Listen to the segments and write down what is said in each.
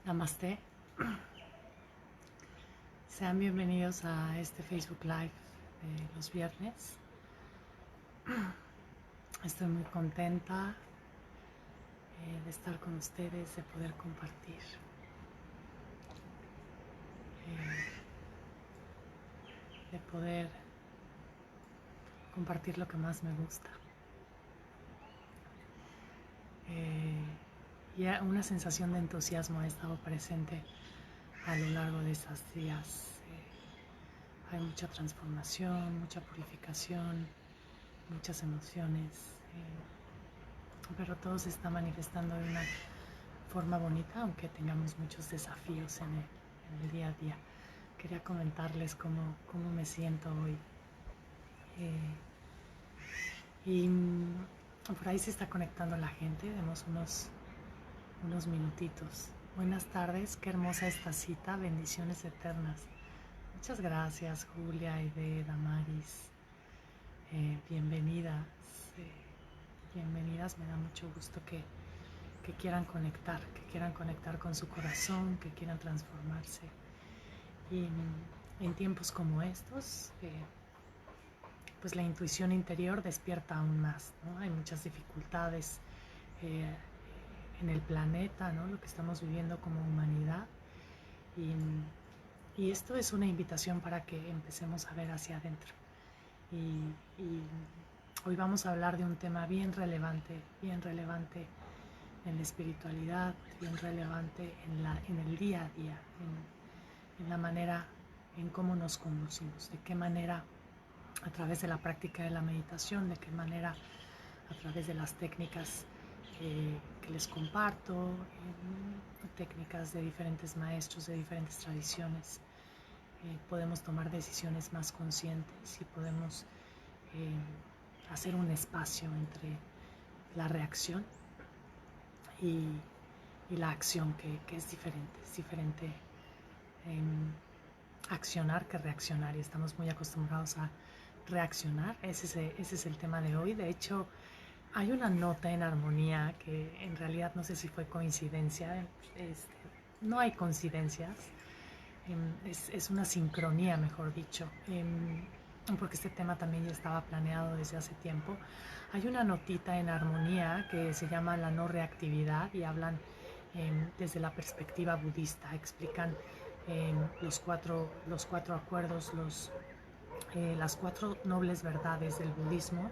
Namaste. Sean bienvenidos a este Facebook Live de los viernes. Estoy muy contenta de estar con ustedes, de poder compartir. De poder compartir lo que más me gusta. Y una sensación de entusiasmo ha estado presente a lo largo de estos días. Hay mucha transformación, mucha purificación, muchas emociones, pero todo se está manifestando de una forma bonita, aunque tengamos muchos desafíos en el día a día. Quería comentarles cómo me siento hoy. Y por ahí se está conectando la gente, demos unos minutitos. Buenas tardes, qué hermosa esta cita, bendiciones eternas. Muchas gracias, Julia, Aide, Damaris. Bienvenidas, bienvenidas, me da mucho gusto que quieran conectar con su corazón, que quieran transformarse. Y en tiempos como estos, pues la intuición interior despierta aún más, ¿no? Hay muchas dificultades en el planeta, ¿no? Lo que estamos viviendo como humanidad. Y esto es una invitación para que empecemos a ver hacia adentro. Y hoy vamos a hablar de un tema bien relevante en la espiritualidad, bien relevante en el día a día, en la manera en cómo nos conducimos, de qué manera a través de la práctica de la meditación, de qué manera a través de las técnicas que les comparto, técnicas de diferentes maestros, de diferentes tradiciones, podemos tomar decisiones más conscientes y podemos hacer un espacio entre la reacción y la acción, que es diferente accionar que reaccionar, y estamos muy acostumbrados a reaccionar. Ese es el tema de hoy. De hecho, hay una nota en armonía que en realidad no sé si fue coincidencia, no hay coincidencias, es una sincronía, mejor dicho, porque este tema también ya estaba planeado desde hace tiempo. Hay una notita en armonía que se llama la no reactividad y hablan desde la perspectiva budista, explican los cuatro acuerdos, las cuatro nobles verdades del budismo.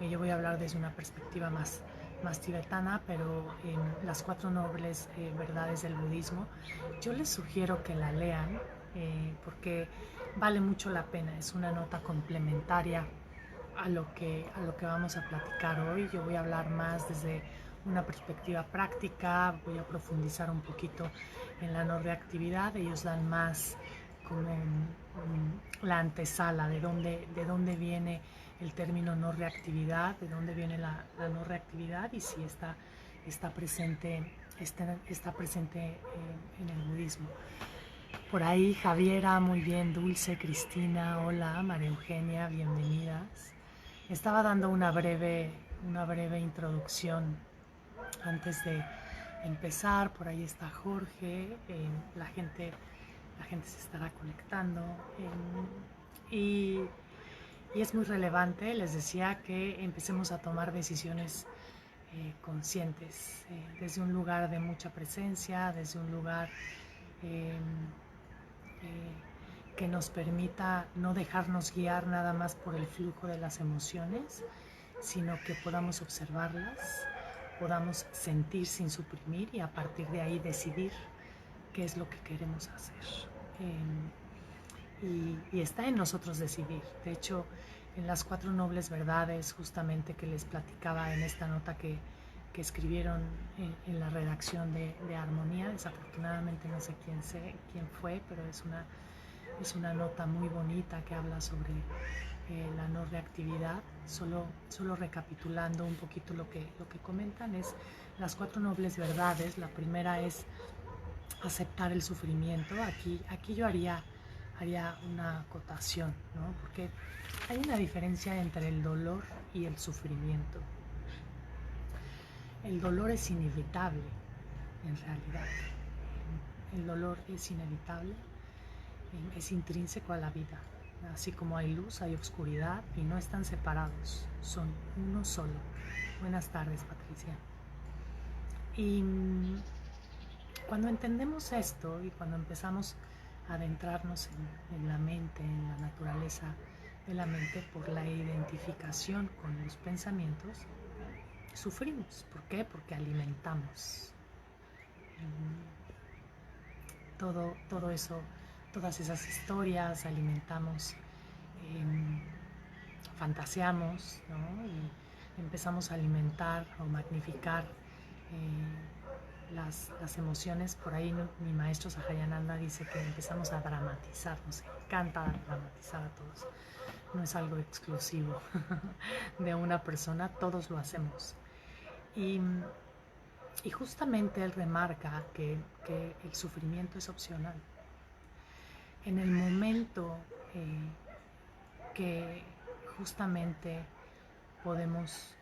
Yo voy a hablar desde una perspectiva más tibetana, pero las cuatro nobles verdades del budismo, yo les sugiero que la lean porque vale mucho la pena. Es una nota complementaria a lo que vamos a platicar hoy. Yo voy a hablar más desde una perspectiva práctica, voy a profundizar un poquito en la no reactividad. Ellos dan más como la antesala de dónde viene el término no reactividad, de dónde viene la no reactividad y si está presente en el budismo. Por ahí Javiera, muy bien, Dulce, Cristina, hola, María Eugenia, bienvenidas. Estaba dando una breve introducción antes de empezar. Por ahí está Jorge, la gente se estará conectando y es muy relevante, les decía, que empecemos a tomar decisiones conscientes, desde un lugar de mucha presencia, desde un lugar que nos permita no dejarnos guiar nada más por el flujo de las emociones, sino que podamos observarlas, podamos sentir sin suprimir y a partir de ahí decidir qué es lo que queremos hacer. Y está en nosotros decidir. De hecho, en las cuatro nobles verdades, justamente que les platicaba en esta nota que escribieron en la redacción de Armonía, desafortunadamente no sé quién fue, pero es una nota muy bonita que habla sobre la no reactividad. Solo recapitulando un poquito lo que comentan, es las cuatro nobles verdades. La primera es aceptar el sufrimiento. Aquí yo haría una acotación, ¿no? Porque hay una diferencia entre el dolor y el sufrimiento. El dolor es inevitable, en realidad. el dolor es inevitable, es intrínseco a la vida. Así como hay luz, hay oscuridad y no están separados, son uno solo. Buenas tardes, Patricia. Y cuando entendemos esto y cuando empezamos a adentrarnos en la mente, en la naturaleza de la mente por la identificación con los pensamientos, sufrimos. ¿Por qué? Porque alimentamos todo eso, todas esas historias, alimentamos, fantaseamos, ¿no? Y empezamos a alimentar o magnificar las emociones. Por ahí mi maestro Sahayananda dice que empezamos a dramatizar, nos encanta dramatizar a todos. No es algo exclusivo de una persona, todos lo hacemos. Y justamente él remarca que el sufrimiento es opcional. En el momento que justamente podemos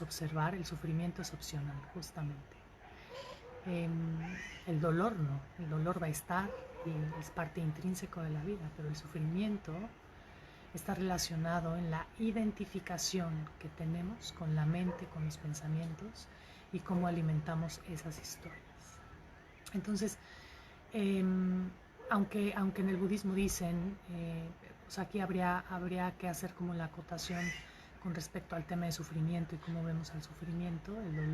observar, el sufrimiento es opcional, justamente. El dolor no, el dolor va a estar y es parte intrínseca de la vida, pero el sufrimiento está relacionado en la identificación que tenemos con la mente, con los pensamientos y cómo alimentamos esas historias. Entonces, aunque en el budismo dicen, pues aquí habría que hacer como la acotación con respecto al tema de sufrimiento y cómo vemos al sufrimiento, el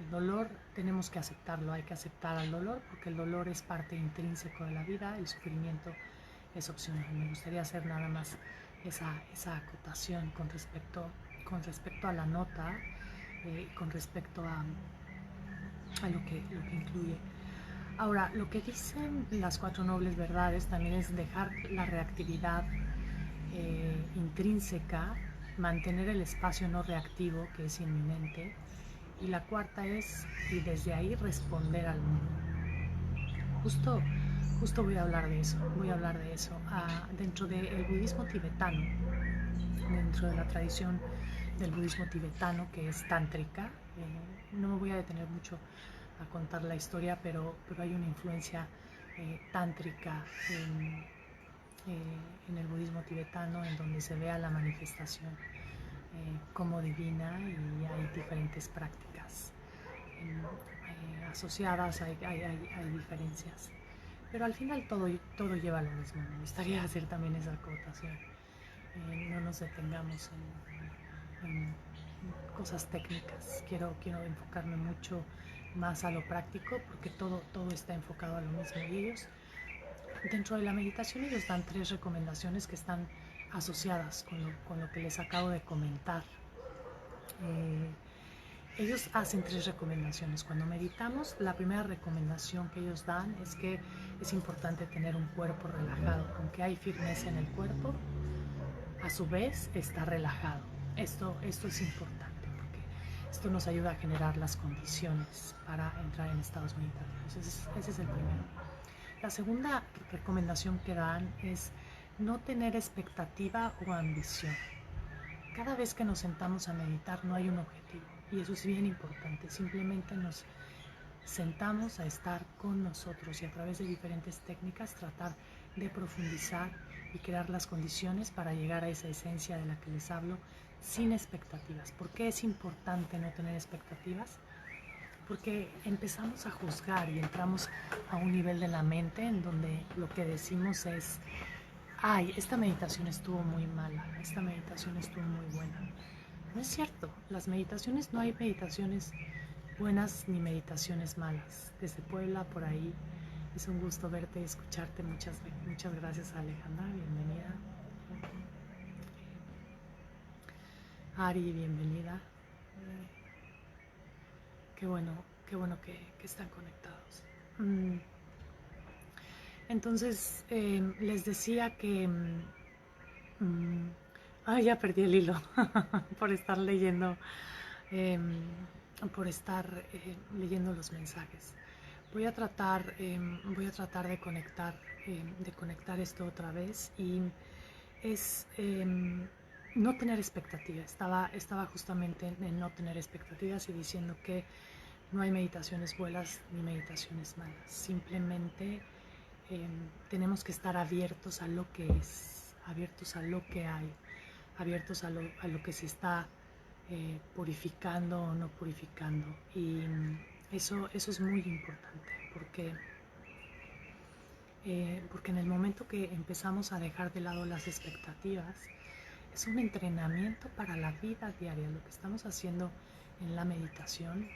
dolor tenemos que aceptarlo, hay que aceptar al dolor porque el dolor es parte intrínseco de la vida, el sufrimiento es opcional. Me gustaría hacer nada más esa acotación con respecto a la nota, con respecto a lo que incluye. Ahora, lo que dicen las 4 nobles verdades también es dejar la reactividad intrínseca, mantener el espacio no reactivo que es inminente, y la cuarta es, y desde ahí responder al mundo. Justo voy a hablar de eso, dentro del budismo tibetano, dentro de la tradición del budismo tibetano que es tántrica. No me voy a detener mucho a contar la historia, pero hay una influencia tántrica en el budismo tibetano, en donde se vea la manifestación como divina, y hay diferentes prácticas asociadas, hay diferencias, pero al final todo lleva a lo mismo. Me gustaría hacer también esa acotación. No nos detengamos en cosas técnicas. Quiero enfocarme mucho más a lo práctico, porque todo está enfocado a lo mismo. Y ellos, dentro de la meditación, ellos dan 3 recomendaciones que están asociadas con lo que les acabo de comentar. Ellos hacen 3 recomendaciones. Cuando meditamos, la primera recomendación que ellos dan es que es importante tener un cuerpo relajado. Aunque hay firmeza en el cuerpo, a su vez está relajado. Esto es importante, porque esto nos ayuda a generar las condiciones para entrar en estados meditativos. Ese es el primero. La segunda recomendación que dan es no tener expectativa o ambición. Cada vez que nos sentamos a meditar no hay un objetivo, y eso es bien importante. Simplemente nos sentamos a estar con nosotros y a través de diferentes técnicas tratar de profundizar y crear las condiciones para llegar a esa esencia de la que les hablo, sin expectativas. ¿Por qué es importante no tener expectativas? Porque empezamos a juzgar y entramos a un nivel de la mente en donde lo que decimos es: ay, esta meditación estuvo muy mala, esta meditación estuvo muy buena. No es cierto, no hay meditaciones buenas ni meditaciones malas. Desde Puebla, por ahí, es un gusto verte y escucharte. Muchas gracias, Alejandra, bienvenida. Ari, bienvenida. Qué bueno que están conectados. Entonces, les decía que ya perdí el hilo por estar leyendo leyendo los mensajes. Voy a tratar de conectar esto otra vez, y es no tener expectativas. Estaba justamente en no tener expectativas y diciendo que No hay meditaciones buenas ni meditaciones malas. Simplemente tenemos que estar abiertos a lo que es, abiertos a lo que hay, abiertos a lo que se está purificando o no purificando. Y eso es muy importante porque en el momento que empezamos a dejar de lado las expectativas, es un entrenamiento para la vida diaria. Lo que estamos haciendo en la meditación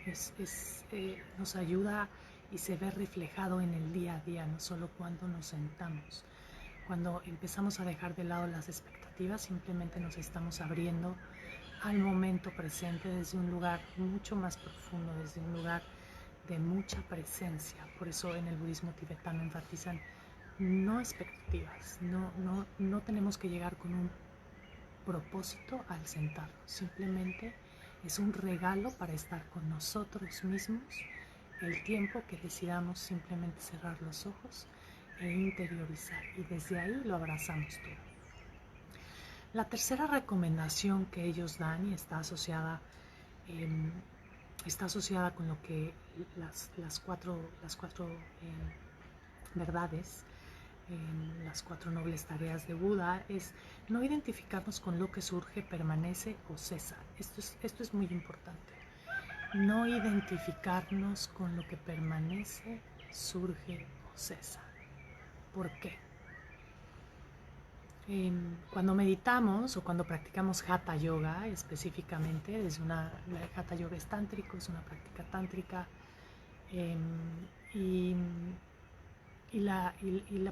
nos ayuda y se ve reflejado en el día a día, no solo cuando nos sentamos. Cuando empezamos a dejar de lado las expectativas, simplemente nos estamos abriendo al momento presente desde un lugar mucho más profundo, desde un lugar de mucha presencia. Por eso en el budismo tibetano enfatizan no expectativas, no tenemos que llegar con un propósito al sentarnos, simplemente es un regalo para estar con nosotros mismos el tiempo que decidamos simplemente cerrar los ojos e interiorizar, y desde ahí lo abrazamos todo. La tercera recomendación que ellos dan y está asociada con lo que las cuatro verdades, las 4 nobles tareas de Buda, es no identificarnos con lo que surge, permanece o cesa. Esto es muy importante. No identificarnos con lo que permanece, surge o cesa. ¿Por qué? Cuando meditamos o cuando practicamos Hatha Yoga específicamente, la Hatha Yoga es tántrico, es una práctica tántrica, y la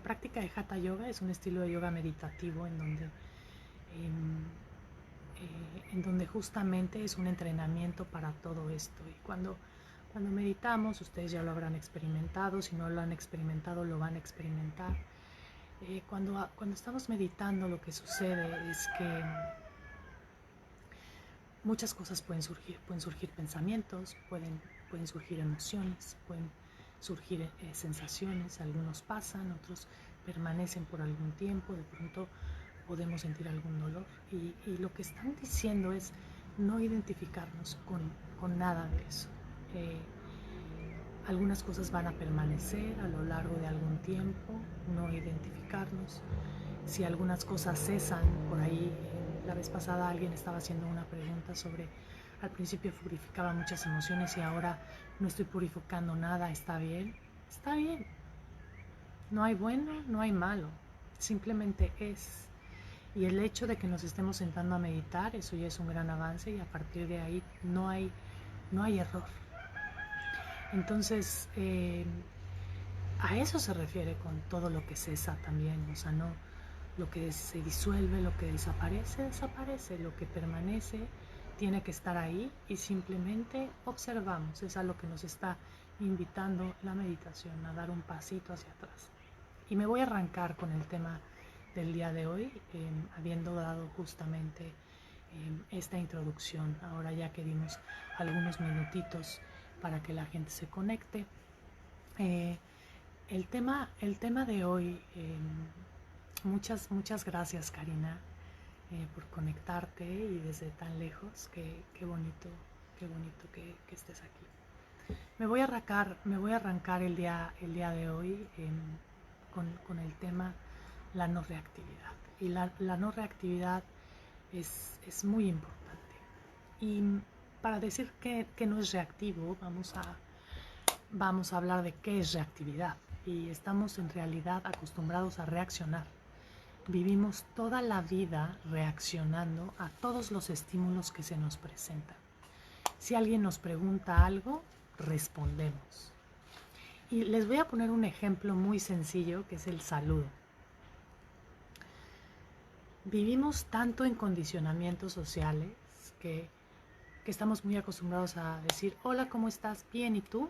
práctica de Hatha Yoga es un estilo de yoga meditativo en donde justamente es un entrenamiento para todo esto. Y cuando meditamos, ustedes ya lo habrán experimentado, si no lo han experimentado, lo van a experimentar. Cuando estamos meditando, lo que sucede es que muchas cosas pueden surgir pensamientos, pueden surgir emociones, pueden surgir sensaciones, algunos pasan, otros permanecen por algún tiempo, de pronto podemos sentir algún dolor, y lo que están diciendo es no identificarnos con nada de eso. Algunas cosas van a permanecer a lo largo de algún tiempo, no identificarnos. Si algunas cosas cesan, por ahí la vez pasada alguien estaba haciendo una pregunta sobre, al principio purificaba muchas emociones y ahora no estoy purificando nada, ¿está bien? Está bien. No hay bueno, no hay malo, simplemente es. Y el hecho de que nos estemos sentando a meditar, eso ya es un gran avance, y a partir de ahí no hay error. Entonces, a eso se refiere con todo lo que cesa también, o sea, no lo que se disuelve, lo que desaparece, desaparece, lo que permanece tiene que estar ahí y simplemente observamos. Es a lo que nos está invitando la meditación, a dar un pasito hacia atrás. Y me voy a arrancar con el tema del día de hoy, habiendo dado justamente esta introducción, ahora ya que dimos algunos minutitos para que la gente se conecte. El tema de hoy, muchas gracias, Karina, por conectarte y desde tan lejos. Qué bonito que estés aquí. Me voy a arrancar el día de hoy con el tema la no reactividad. Y la no reactividad es muy importante. Y para decir que no es reactivo, vamos a hablar de qué es reactividad. Y estamos en realidad acostumbrados a reaccionar. Vivimos toda la vida reaccionando a todos los estímulos que se nos presentan. Si alguien nos pregunta algo, respondemos. Y les voy a poner un ejemplo muy sencillo, que es el saludo. Vivimos tanto en condicionamientos sociales que estamos muy acostumbrados a decir, hola, ¿cómo estás? Bien, ¿y tú?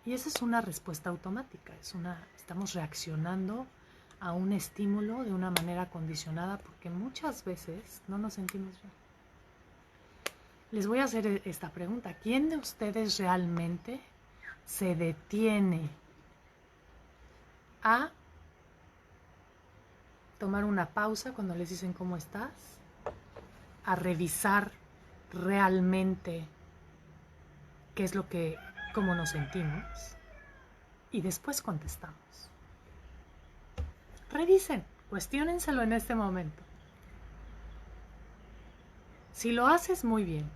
Y esa es una respuesta automática, estamos reaccionando a un estímulo de una manera condicionada porque muchas veces no nos sentimos bien. Les voy a hacer esta pregunta. ¿Quién de ustedes realmente se detiene a tomar una pausa cuando les dicen cómo estás? A revisar realmente qué es lo que, cómo nos sentimos y después contestamos. Revisen, cuestiónenselo en este momento. Si lo haces, muy bien.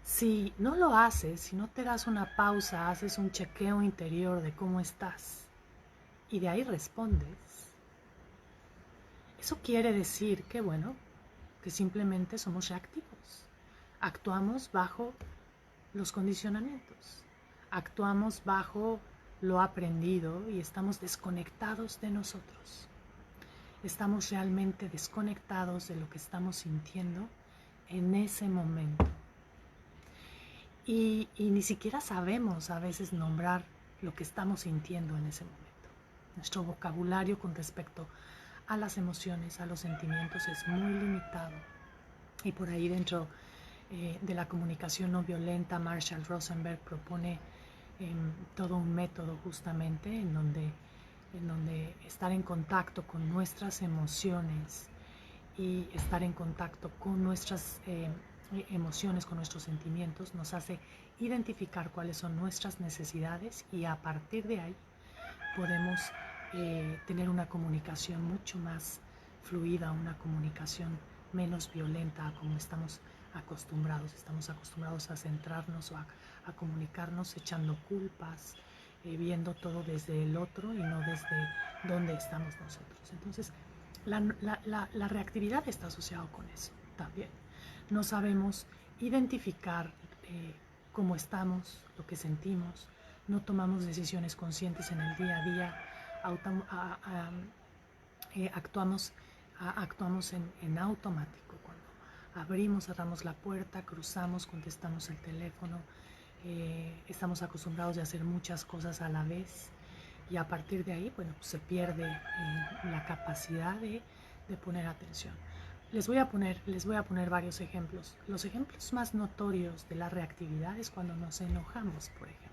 Si no lo haces, si no te das una pausa, haces un chequeo interior de cómo estás y de ahí respondes, eso quiere decir que, bueno, que simplemente somos reactivos. Actuamos bajo los condicionamientos, actuamos bajo lo aprendido y estamos desconectados de nosotros. Estamos realmente desconectados de lo que estamos sintiendo en ese momento. Y ni siquiera sabemos a veces nombrar lo que estamos sintiendo en ese momento. Nuestro vocabulario con respecto a las emociones, a los sentimientos es muy limitado. Y por ahí dentro de la comunicación no violenta, Marshall Rosenberg propone todo un método justamente en donde estar en contacto con nuestras emociones y estar en contacto con nuestras emociones, con nuestros sentimientos, nos hace identificar cuáles son nuestras necesidades y a partir de ahí podemos tener una comunicación mucho más fluida, una comunicación menos violenta a como estamos acostumbrados. Estamos acostumbrados a centrarnos o a comunicarnos echando culpas, viendo todo desde el otro y no desde donde estamos nosotros. Entonces, la reactividad está asociada con eso también. No sabemos identificar cómo estamos, lo que sentimos, no tomamos decisiones conscientes en el día a día, actuamos en automático. Cuando abrimos, cerramos la puerta, cruzamos, contestamos el teléfono, estamos acostumbrados a hacer muchas cosas a la vez y a partir de ahí, bueno, pues se pierde la capacidad de poner atención. Les voy a poner varios ejemplos. Los ejemplos más notorios de la reactividad es cuando nos enojamos, por ejemplo.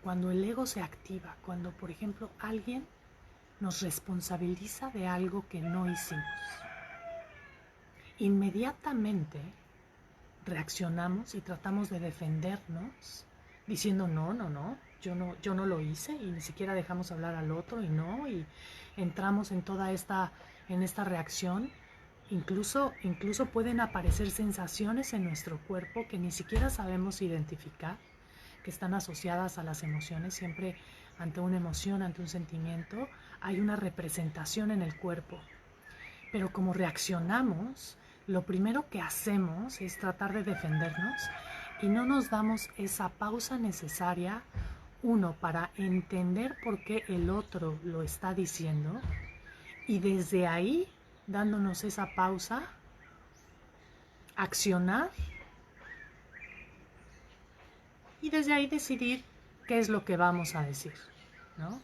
Cuando el ego se activa, cuando, por ejemplo, alguien nos responsabiliza de algo que no hicimos. Inmediatamente reaccionamos y tratamos de defendernos diciendo no, yo no lo hice y ni siquiera dejamos hablar al otro y entramos en toda esta reacción. Incluso pueden aparecer sensaciones en nuestro cuerpo que ni siquiera sabemos identificar, que están asociadas a las emociones. Siempre ante una emoción, ante un sentimiento, hay una representación en el cuerpo. Pero como reaccionamos, lo primero que hacemos es tratar de defendernos y no nos damos esa pausa necesaria, uno, para entender por qué el otro lo está diciendo y desde ahí, dándonos esa pausa, accionar y desde ahí decidir qué es lo que vamos a decir, ¿no?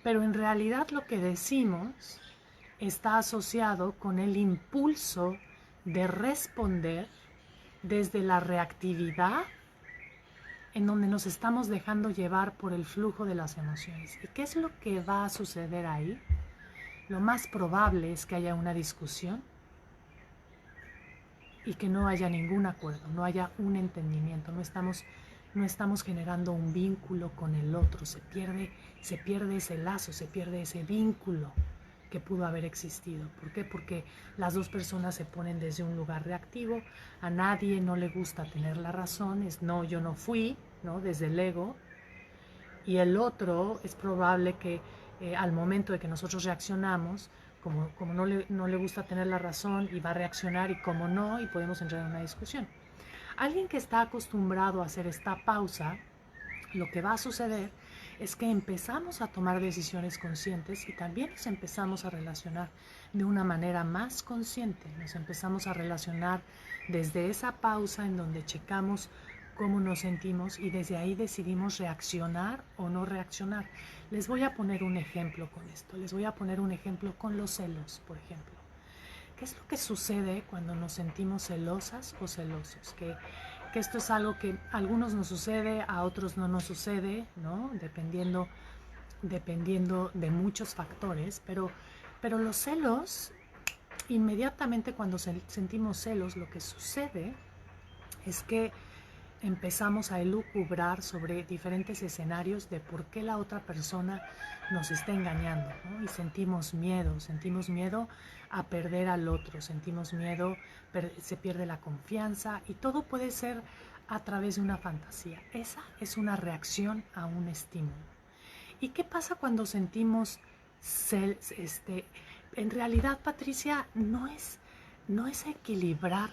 Pero en realidad lo que decimos está asociado con el impulso de responder desde la reactividad en donde nos estamos dejando llevar por el flujo de las emociones. ¿Y qué es lo que va a suceder ahí? Lo más probable es que haya una discusión y que no haya ningún acuerdo, no haya un entendimiento, no estamos generando un vínculo con el otro, se pierde ese lazo, se pierde ese vínculo que pudo haber existido. ¿Por qué? Porque las dos personas se ponen desde un lugar reactivo, a nadie no le gusta tener la razón, es no, yo no fui, ¿no? Desde el ego, y el otro es probable que al momento de que nosotros reaccionamos, como no le gusta tener la razón y va a reaccionar y como no, y podemos entrar en una discusión. Alguien que está acostumbrado a hacer esta pausa, lo que va a suceder es que empezamos a tomar decisiones conscientes y también nos empezamos a relacionar de una manera más consciente. Nos empezamos a relacionar desde esa pausa en donde checamos cómo nos sentimos y desde ahí decidimos reaccionar o no reaccionar. Les voy a poner un ejemplo con esto. Les voy a poner un ejemplo con los celos, por ejemplo. ¿Qué es lo que sucede cuando nos sentimos celosas o celosos? Que esto es algo que a algunos nos sucede, a otros no nos sucede, ¿no? Dependiendo de muchos factores, pero los celos, inmediatamente cuando sentimos celos, lo que sucede es que empezamos a elucubrar sobre diferentes escenarios de por qué la otra persona nos está engañando, ¿no? Y sentimos miedo a perder al otro, sentimos miedo, se pierde la confianza y todo puede ser a través de una fantasía. Esa es una reacción a un estímulo. ¿Y qué pasa cuando sentimos en realidad, Patricia, no es equilibrar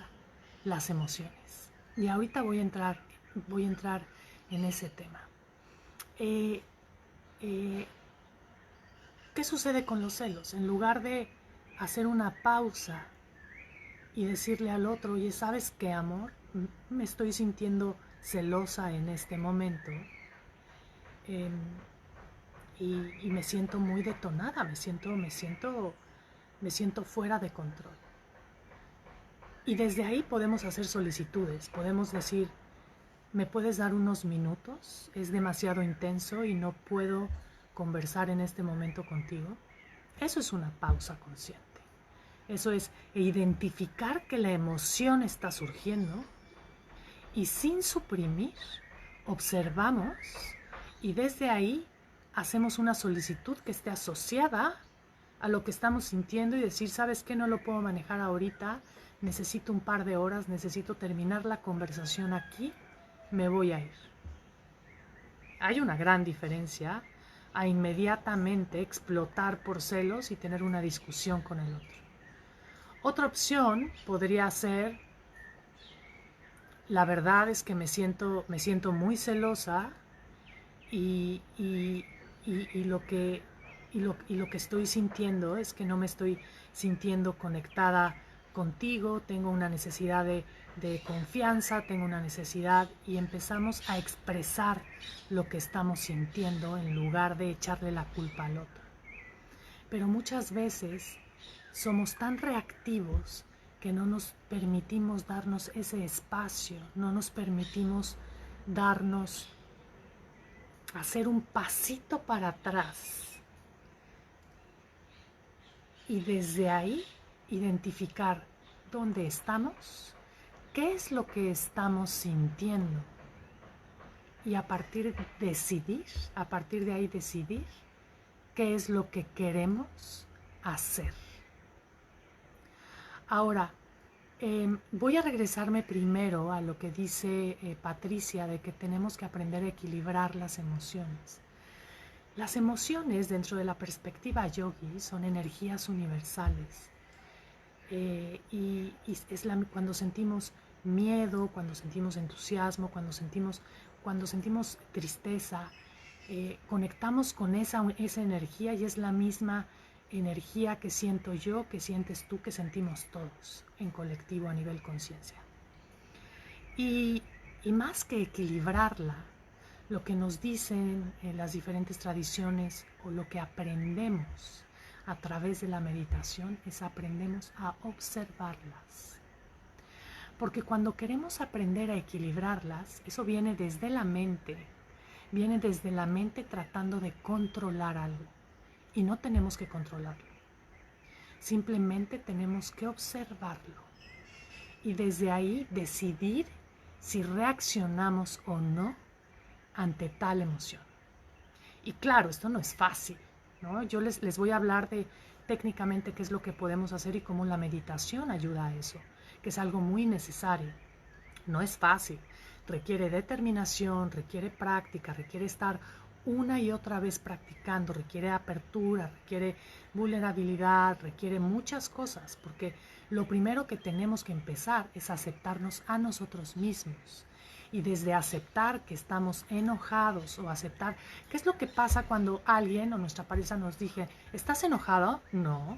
las emociones? Y ahorita voy a entrar en ese tema. ¿Qué sucede con los celos? En lugar de hacer una pausa y decirle al otro, oye, ¿sabes qué, amor? Me estoy sintiendo celosa en este momento. Y me siento muy detonada, me siento fuera de control. Y desde ahí podemos hacer solicitudes, podemos decir, ¿me puedes dar unos minutos? Es demasiado intenso y no puedo conversar en este momento contigo. Eso es una pausa consciente. Eso es identificar que la emoción está surgiendo y sin suprimir, observamos y desde ahí hacemos una solicitud que esté asociada a lo que estamos sintiendo y decir, ¿sabes qué? No lo puedo manejar ahorita, necesito un par de horas, necesito terminar la conversación aquí, me voy a ir. Hay una gran diferencia a inmediatamente explotar por celos y tener una discusión con el otro. Otra opción podría ser, la verdad es que me siento muy celosa y lo que estoy sintiendo es que no me estoy sintiendo conectada contigo, tengo una necesidad de confianza, tengo una necesidad, y empezamos a expresar lo que estamos sintiendo en lugar de echarle la culpa al otro. Pero muchas veces somos tan reactivos que no nos permitimos darnos ese espacio, no nos permitimos darnos, hacer un pasito para atrás y desde ahí identificar dónde estamos, qué es lo que estamos sintiendo y a partir de ahí decidir qué es lo que queremos hacer. Ahora, voy a regresarme primero a lo que dice Patricia, de que tenemos que aprender a equilibrar las emociones. Las emociones, dentro de la perspectiva yogi, son energías universales. Y es cuando sentimos miedo, cuando sentimos entusiasmo, cuando sentimos tristeza, conectamos con esa energía y es la misma energía que siento yo, que sientes tú, que sentimos todos en colectivo a nivel conciencia. Y más que equilibrarla, lo que nos dicen las diferentes tradiciones o lo que aprendemos a través de la meditación es aprendemos a observarlas. Porque cuando queremos aprender a equilibrarlas, eso viene desde la mente tratando de controlar algo. Y no tenemos que controlarlo. Simplemente tenemos que observarlo. Y desde ahí decidir si reaccionamos o no ante tal emoción. Y claro, esto no es fácil, ¿no? Yo les voy a hablar de técnicamente qué es lo que podemos hacer y cómo la meditación ayuda a eso, que es algo muy necesario. No es fácil, requiere determinación, requiere práctica, requiere estar una y otra vez practicando, requiere apertura, requiere vulnerabilidad, requiere muchas cosas, porque lo primero que tenemos que empezar es aceptarnos a nosotros mismos. Y desde aceptar que estamos enojados o aceptar, ¿qué es lo que pasa cuando alguien o nuestra pareja nos dice, ¿estás enojado? No,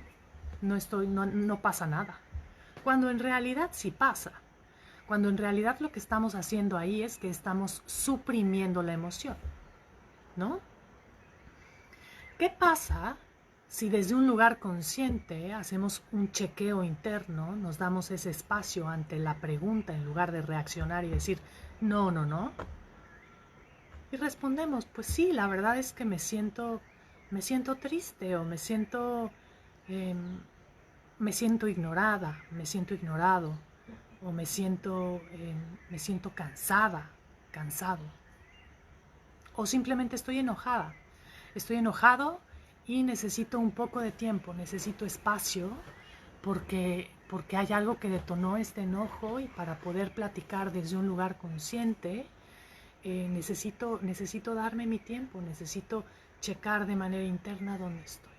no pasa nada. Cuando en realidad sí pasa. Cuando en realidad lo que estamos haciendo ahí es que estamos suprimiendo la emoción, ¿no? ¿Qué pasa si desde un lugar consciente hacemos un chequeo interno, nos damos ese espacio ante la pregunta en lugar de reaccionar y decir, no, no, no? Y respondemos, pues sí, la verdad es que me siento triste o me siento ignorada, me siento ignorado. o me siento cansada, cansado, o simplemente estoy enojada. Estoy enojado y necesito un poco de tiempo, necesito espacio porque hay algo que detonó este enojo, y para poder platicar desde un lugar consciente necesito darme mi tiempo, necesito checar de manera interna dónde estoy.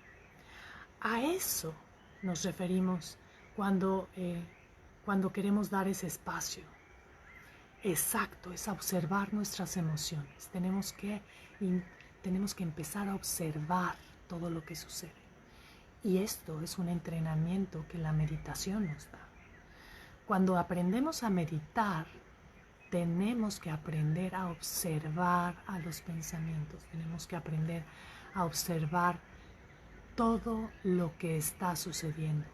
A eso nos referimos cuando queremos dar ese espacio. Exacto, es observar nuestras emociones. Tenemos que empezar a observar todo lo que sucede. Y esto es un entrenamiento que la meditación nos da. Cuando aprendemos a meditar, tenemos que aprender a observar a los pensamientos. Tenemos que aprender a observar todo lo que está sucediendo.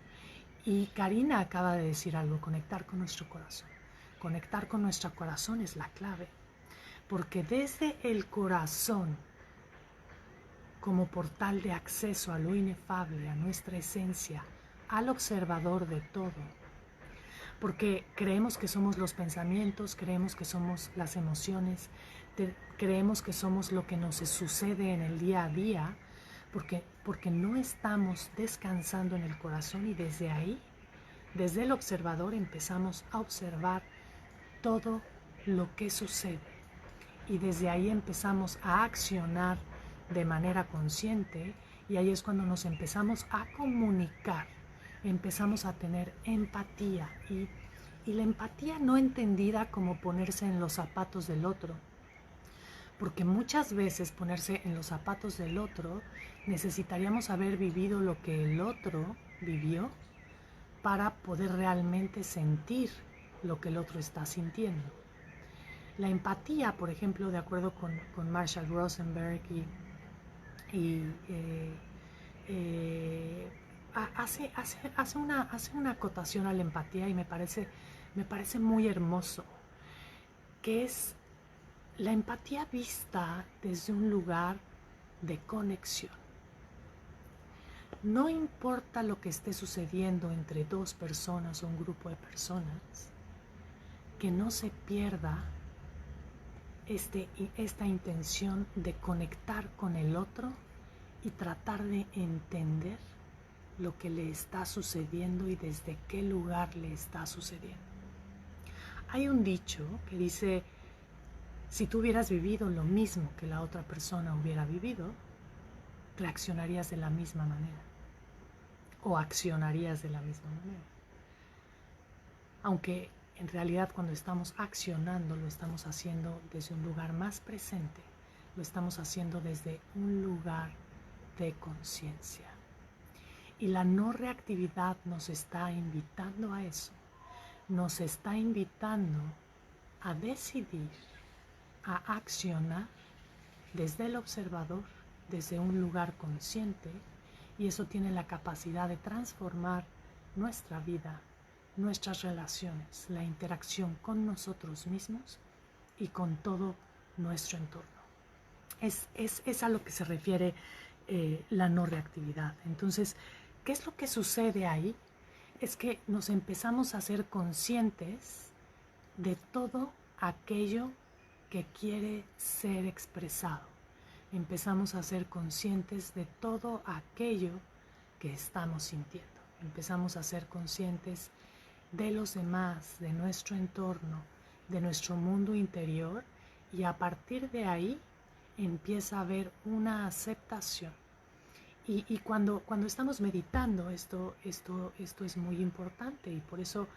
Y Karina acaba de decir algo: conectar con nuestro corazón. Conectar con nuestro corazón es la clave, porque desde el corazón, como portal de acceso a lo inefable, a nuestra esencia, al observador de todo, porque creemos que somos los pensamientos, creemos que somos las emociones, creemos que somos lo que nos sucede en el día a día, porque no estamos descansando en el corazón, y desde ahí, desde el observador, empezamos a observar todo lo que sucede, y desde ahí empezamos a accionar de manera consciente, y ahí es cuando nos empezamos a comunicar, empezamos a tener empatía, y la empatía no entendida como ponerse en los zapatos del otro, porque muchas veces ponerse en los zapatos del otro necesitaríamos haber vivido lo que el otro vivió para poder realmente sentir lo que el otro está sintiendo. La empatía, por ejemplo, de acuerdo con Marshall Rosenberg, hace una acotación a la empatía, y me parece muy hermoso, que es la empatía vista desde un lugar de conexión. No importa lo que esté sucediendo entre dos personas o un grupo de personas, que no se pierda esta intención de conectar con el otro y tratar de entender lo que le está sucediendo y desde qué lugar le está sucediendo. Hay un dicho que dice: si tú hubieras vivido lo mismo que la otra persona hubiera vivido, reaccionarías de la misma manera o accionarías de la misma manera. Aunque en realidad, cuando estamos accionando, lo estamos haciendo desde un lugar más presente, lo estamos haciendo desde un lugar de conciencia. Y la no reactividad nos está invitando a eso, nos está invitando a decidir, a accionar desde el observador, desde un lugar consciente, y eso tiene la capacidad de transformar nuestra vida, nuestras relaciones, la interacción con nosotros mismos y con todo nuestro entorno. Es a lo que se refiere la no reactividad. Entonces, ¿qué es lo que sucede ahí? Es que nos empezamos a ser conscientes de todo aquello que quiere ser expresado. Empezamos a ser conscientes de todo aquello que estamos sintiendo. Empezamos a ser conscientes de los demás, de nuestro entorno, de nuestro mundo interior, y a partir de ahí empieza a haber una aceptación. Y cuando estamos meditando, esto es muy importante, y por eso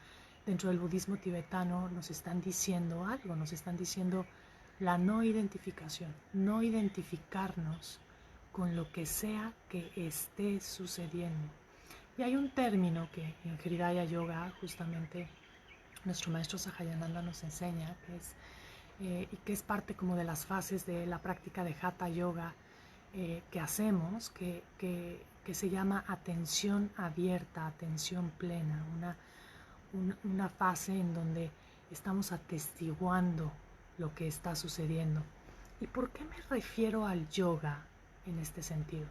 dentro del budismo tibetano nos están diciendo algo, nos están diciendo la no identificación, no identificarnos con lo que sea que esté sucediendo. Y hay un término que en Hridaya Yoga justamente nuestro maestro Sahayananda nos enseña, y que es parte como de las fases de la práctica de Hatha Yoga que hacemos, que se llama atención abierta, atención plena, una fase en donde estamos atestiguando lo que está sucediendo. ¿Y por qué me refiero al yoga en este sentido?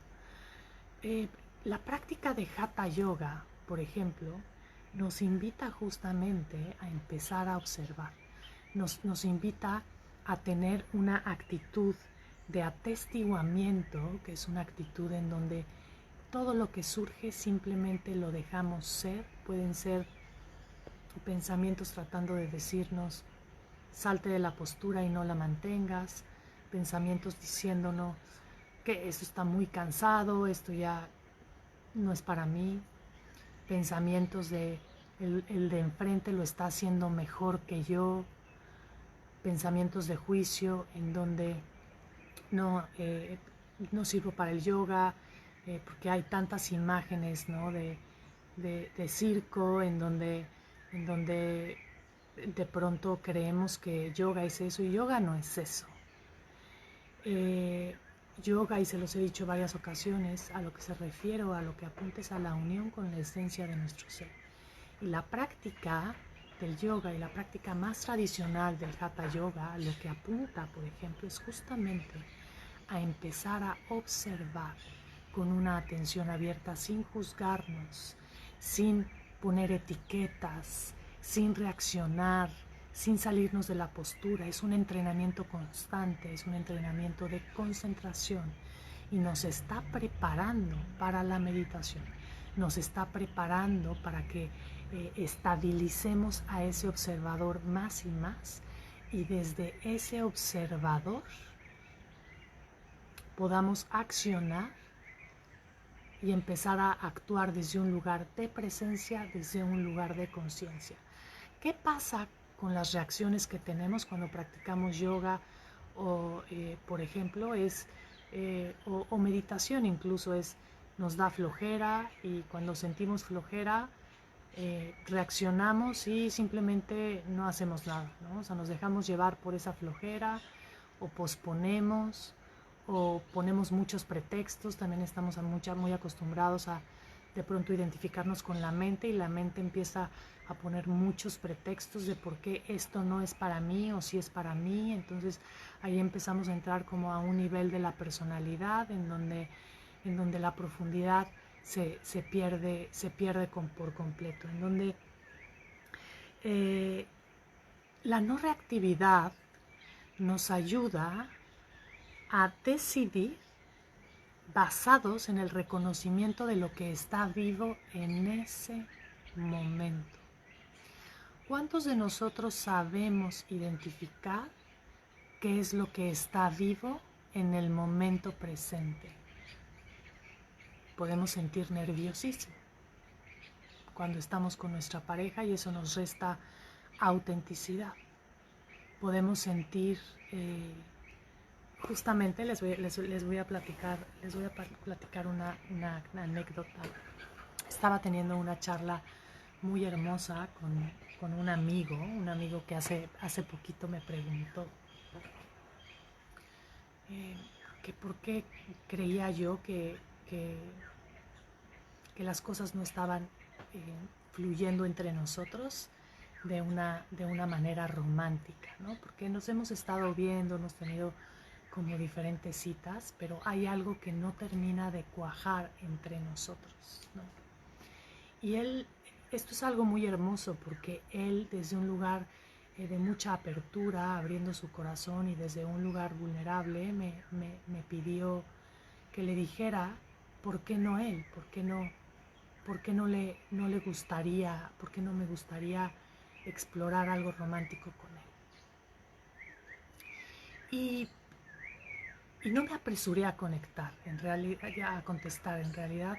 La práctica de Hatha Yoga, por ejemplo, nos invita justamente a empezar a observar, nos invita a tener una actitud de atestiguamiento, que es una actitud en donde todo lo que surge simplemente lo dejamos ser. Pueden ser pensamientos tratando de decirnos salte de la postura y no la mantengas, pensamientos diciéndonos que esto está muy cansado, esto ya no es para mí, pensamientos de el de enfrente lo está haciendo mejor que yo, pensamientos de juicio en donde no, no sirvo para el yoga, porque hay tantas imágenes, ¿no? de circo en donde de pronto creemos que yoga es eso y yoga no es eso. Yoga, y se los he dicho varias ocasiones, a lo que se refiero, a lo que apunta es a la unión con la esencia de nuestro ser. Y la práctica del yoga y la práctica más tradicional del hatha yoga, lo que apunta, por ejemplo, es justamente a empezar a observar con una atención abierta, sin juzgarnos, sin poner etiquetas, sin reaccionar, sin salirnos de la postura. Es un entrenamiento constante, es un entrenamiento de concentración y nos está preparando para la meditación, nos está preparando para que estabilicemos a ese observador más y más, y desde ese observador podamos accionar y empezar a actuar desde un lugar de presencia, desde un lugar de conciencia. ¿Qué pasa con las reacciones que tenemos cuando practicamos yoga o, por ejemplo, o meditación incluso? Nos da flojera, y cuando sentimos flojera reaccionamos y simplemente no hacemos nada, ¿no? O sea, nos dejamos llevar por esa flojera, o posponemos, o ponemos muchos pretextos. También estamos muy acostumbrados a de pronto identificarnos con la mente, y la mente empieza a poner muchos pretextos de por qué esto no es para mí o si es para mí. Entonces ahí empezamos a entrar como a un nivel de la personalidad en donde la profundidad se pierde por completo, en donde la no reactividad nos ayuda a decidir basados en el reconocimiento de lo que está vivo en ese momento. ¿Cuántos de nosotros sabemos identificar qué es lo que está vivo en el momento presente? Podemos sentir nerviosismo cuando estamos con nuestra pareja y eso nos resta autenticidad. Podemos sentir, justamente les voy a platicar una anécdota. Estaba teniendo una charla muy hermosa con un amigo que hace poquito me preguntó que por qué creía yo que las cosas no estaban fluyendo entre nosotros de una manera romántica, ¿no? Porque nos hemos estado viendo, hemos tenido como diferentes citas, pero hay algo que no termina de cuajar entre nosotros, ¿no? Y esto es algo muy hermoso, porque él, desde un lugar de mucha apertura, abriendo su corazón, y desde un lugar vulnerable, me pidió que le dijera por qué no él, por qué no le gustaría, por qué no me gustaría explorar algo romántico con él. Y no me apresuré a conectar, en realidad, a contestar. En realidad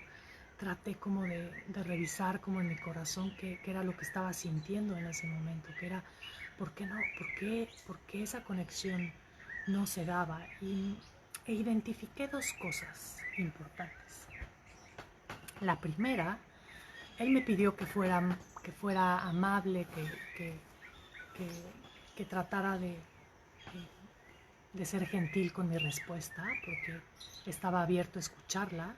traté como de revisar como en mi corazón qué era lo que estaba sintiendo en ese momento, que era por qué esa conexión no se daba. E identifiqué dos cosas importantes. La primera, él me pidió que fuera amable, que tratara de ser gentil con mi respuesta, porque estaba abierto a escucharla.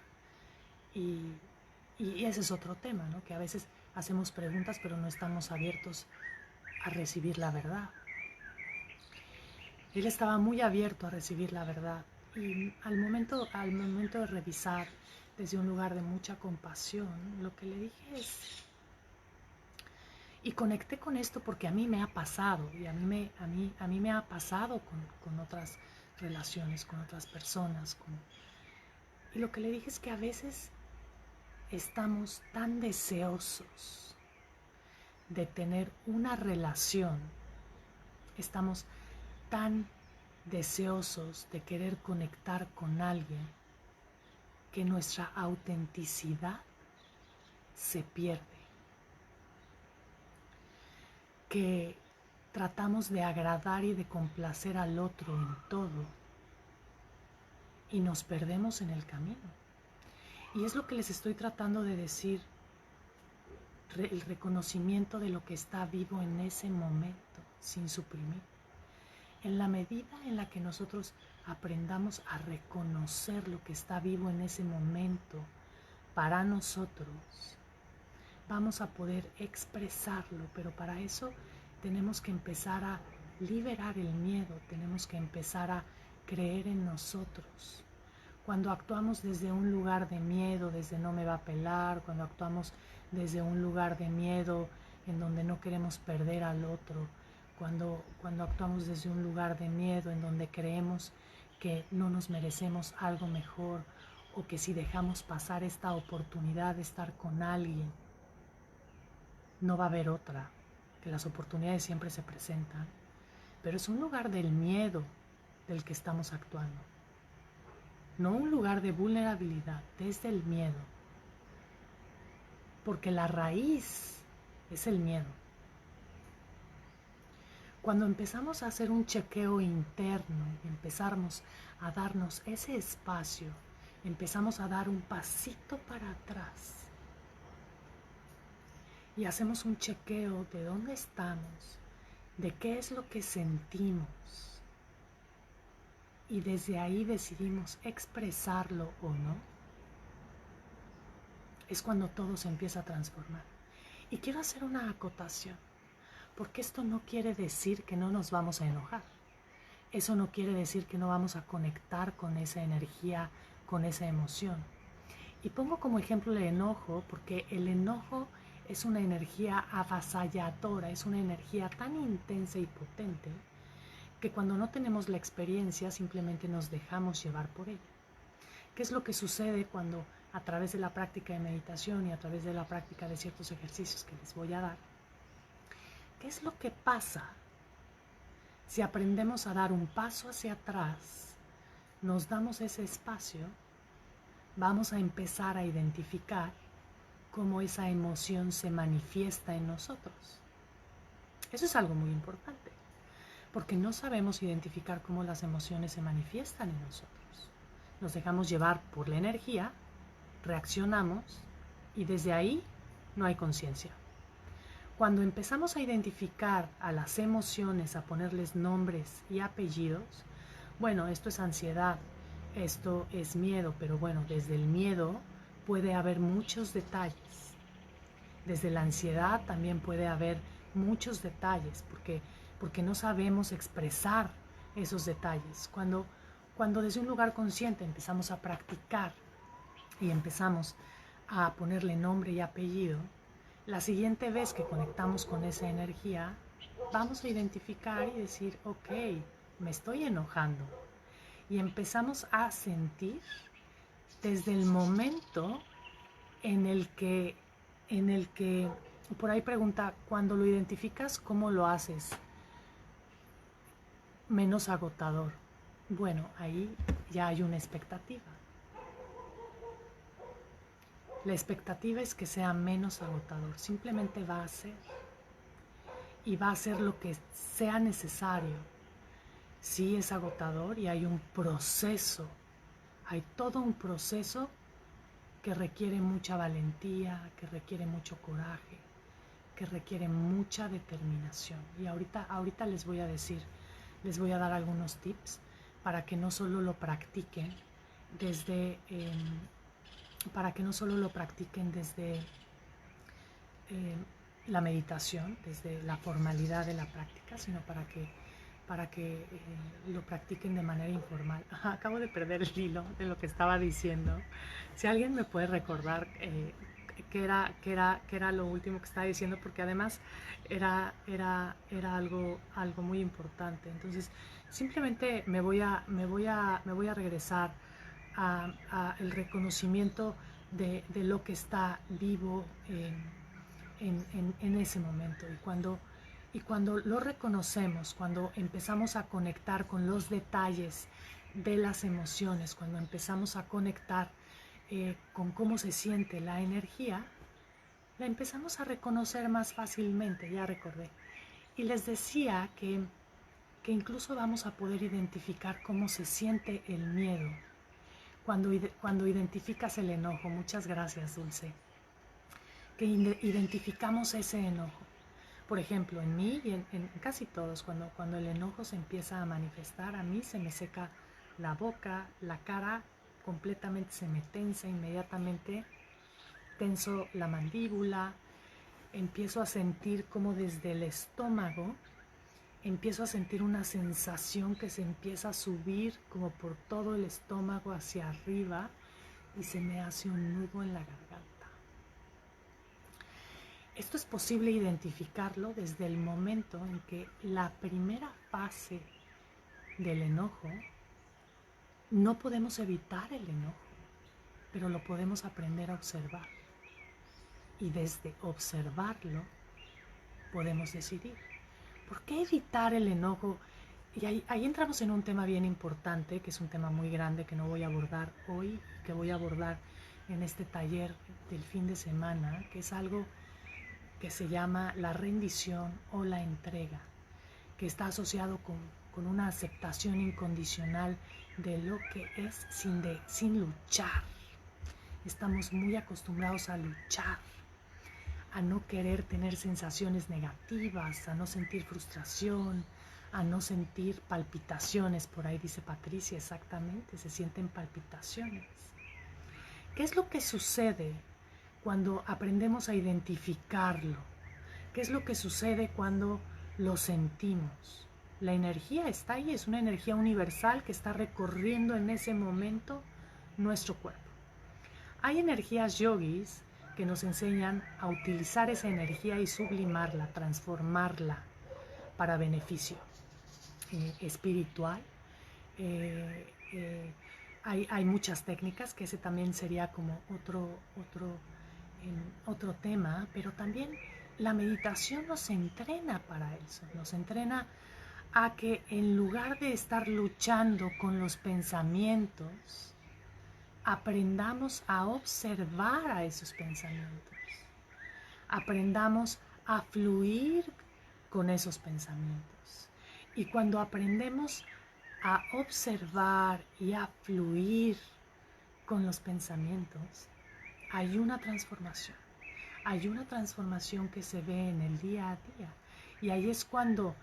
Y ese es otro tema, ¿no? Que a veces hacemos preguntas pero no estamos abiertos a recibir la verdad. Él estaba muy abierto a recibir la verdad, y al momento de revisar desde un lugar de mucha compasión, lo que le dije es: Y conecté con esto porque a mí me ha pasado, y a mí me ha pasado con otras relaciones, con otras personas. Y lo que le dije es que a veces estamos tan deseosos de tener una relación, estamos tan deseosos de querer conectar con alguien, que nuestra autenticidad se pierde, que tratamos de agradar y de complacer al otro en todo y nos perdemos en el camino. Y es lo que les estoy tratando de decir, el reconocimiento de lo que está vivo en ese momento, sin suprimir. En la medida en la que nosotros aprendamos a reconocer lo que está vivo en ese momento para nosotros, vamos a poder expresarlo, pero para eso tenemos que empezar a liberar el miedo, tenemos que empezar a creer en nosotros. Cuando actuamos desde un lugar de miedo, desde no me va a pelar, cuando actuamos desde un lugar de miedo en donde no queremos perder al otro, cuando actuamos desde un lugar de miedo en donde creemos que no nos merecemos algo mejor, o que si dejamos pasar esta oportunidad de estar con alguien, no va a haber otra, que las oportunidades siempre se presentan, pero es un lugar del miedo del que estamos actuando, no un lugar de vulnerabilidad, desde el miedo, porque la raíz es el miedo. Cuando empezamos a hacer un chequeo interno y empezamos a darnos ese espacio, empezamos a dar un pasito para atrás y hacemos un chequeo de dónde estamos, de qué es lo que sentimos, y desde ahí decidimos expresarlo o no, es cuando todo se empieza a transformar. Y quiero hacer una acotación, porque esto no quiere decir que no nos vamos a enojar. Eso no quiere decir que no vamos a conectar con esa energía, con esa emoción. Y pongo como ejemplo el enojo, porque el enojo es una energía avasalladora, es una energía tan intensa y potente que cuando no tenemos la experiencia simplemente nos dejamos llevar por ella. ¿Qué es lo que sucede cuando a través de la práctica de meditación y a través de la práctica de ciertos ejercicios que les voy a dar? ¿Qué es lo que pasa si aprendemos a dar un paso hacia atrás, nos damos ese espacio, vamos a empezar a identificar cómo esa emoción se manifiesta en nosotros? Eso es algo muy importante, porque no sabemos identificar cómo las emociones se manifiestan en nosotros. Nos dejamos llevar por la energía, reaccionamos y desde ahí no hay conciencia. Cuando empezamos a identificar a las emociones, a ponerles nombres y apellidos, bueno, esto es ansiedad, esto es miedo, pero bueno, desde el miedo puede haber muchos detalles. Desde la ansiedad también puede haber muchos detalles, porque no sabemos expresar esos detalles. Cuando desde un lugar consciente empezamos a practicar y empezamos a ponerle nombre y apellido, la siguiente vez que conectamos con esa energía, vamos a identificar y decir, ok, me estoy enojando. Y empezamos a sentir desde el momento en el que, por ahí pregunta, cuando lo identificas, ¿cómo lo haces menos agotador? Bueno, ahí ya hay una expectativa. La expectativa es que sea menos agotador, simplemente va a ser. Y va a hacer lo que sea necesario. Sí es agotador y hay un proceso, hay todo un proceso que requiere mucha valentía, que requiere mucho coraje, que requiere mucha determinación. Y ahorita les voy a decir, les voy a dar algunos tips para que no solo lo practiquen desde la meditación, desde la formalidad de la práctica, sino para que lo practiquen de manera informal. Acabo de perder el hilo de lo que estaba diciendo. Si alguien me puede recordar que era lo último que estaba diciendo, porque además era algo muy importante. Entonces, simplemente me voy a regresar a el reconocimiento de lo que está vivo en ese momento. Y cuando lo reconocemos, cuando empezamos a conectar con los detalles de las emociones, cuando empezamos a conectar con cómo se siente la energía, la empezamos a reconocer más fácilmente, ya recordé. Y les decía que incluso vamos a poder identificar cómo se siente el miedo cuando identificas el enojo. Muchas gracias, Dulce. Que identificamos ese enojo. Por ejemplo, en mí y en casi todos, cuando el enojo se empieza a manifestar, a mí se me seca la boca, la cara completamente se me tensa inmediatamente, tenso la mandíbula, empiezo a sentir como desde el estómago, empiezo a sentir una sensación que se empieza a subir como por todo el estómago hacia arriba y se me hace un nudo en la garganta. Esto es posible identificarlo desde el momento en que la primera fase del enojo, no podemos evitar el enojo, pero lo podemos aprender a observar. Y desde observarlo podemos decidir. ¿Por qué evitar el enojo? Y ahí entramos en un tema bien importante, que es un tema muy grande que no voy a abordar hoy, que voy a abordar en este taller del fin de semana, que es algo que se llama la rendición o la entrega, que está asociado con una aceptación incondicional de lo que es sin luchar. Estamos muy acostumbrados a luchar, a no querer tener sensaciones negativas, a no sentir frustración, a no sentir palpitaciones. Por ahí dice Patricia, exactamente, se sienten palpitaciones. ¿Qué es lo que sucede cuando aprendemos a identificarlo? ¿Qué es lo que sucede cuando lo sentimos? La energía está ahí, es una energía universal que está recorriendo en ese momento nuestro cuerpo. Hay energías yogis que nos enseñan a utilizar esa energía y sublimarla, transformarla para beneficio espiritual. Hay muchas técnicas, que ese también sería como otro tema, pero también la meditación nos entrena para eso, nos entrena a que en lugar de estar luchando con los pensamientos, aprendamos a observar a esos pensamientos, aprendamos a fluir con esos pensamientos. Y cuando aprendemos a observar y a fluir con los pensamientos, hay una transformación que se ve en el día a día. Y ahí es cuando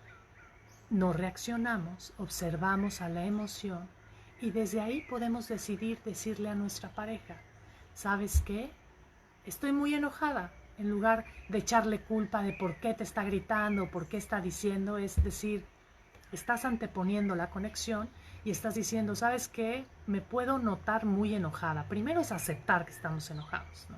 no reaccionamos, observamos a la emoción y desde ahí podemos decidir decirle a nuestra pareja, ¿sabes qué? Estoy muy enojada. En lugar de echarle culpa de por qué te está gritando, por qué está diciendo, es decir, estás anteponiendo la conexión y estás diciendo, ¿sabes qué? Me puedo notar muy enojada. Primero es aceptar que estamos enojados, ¿no?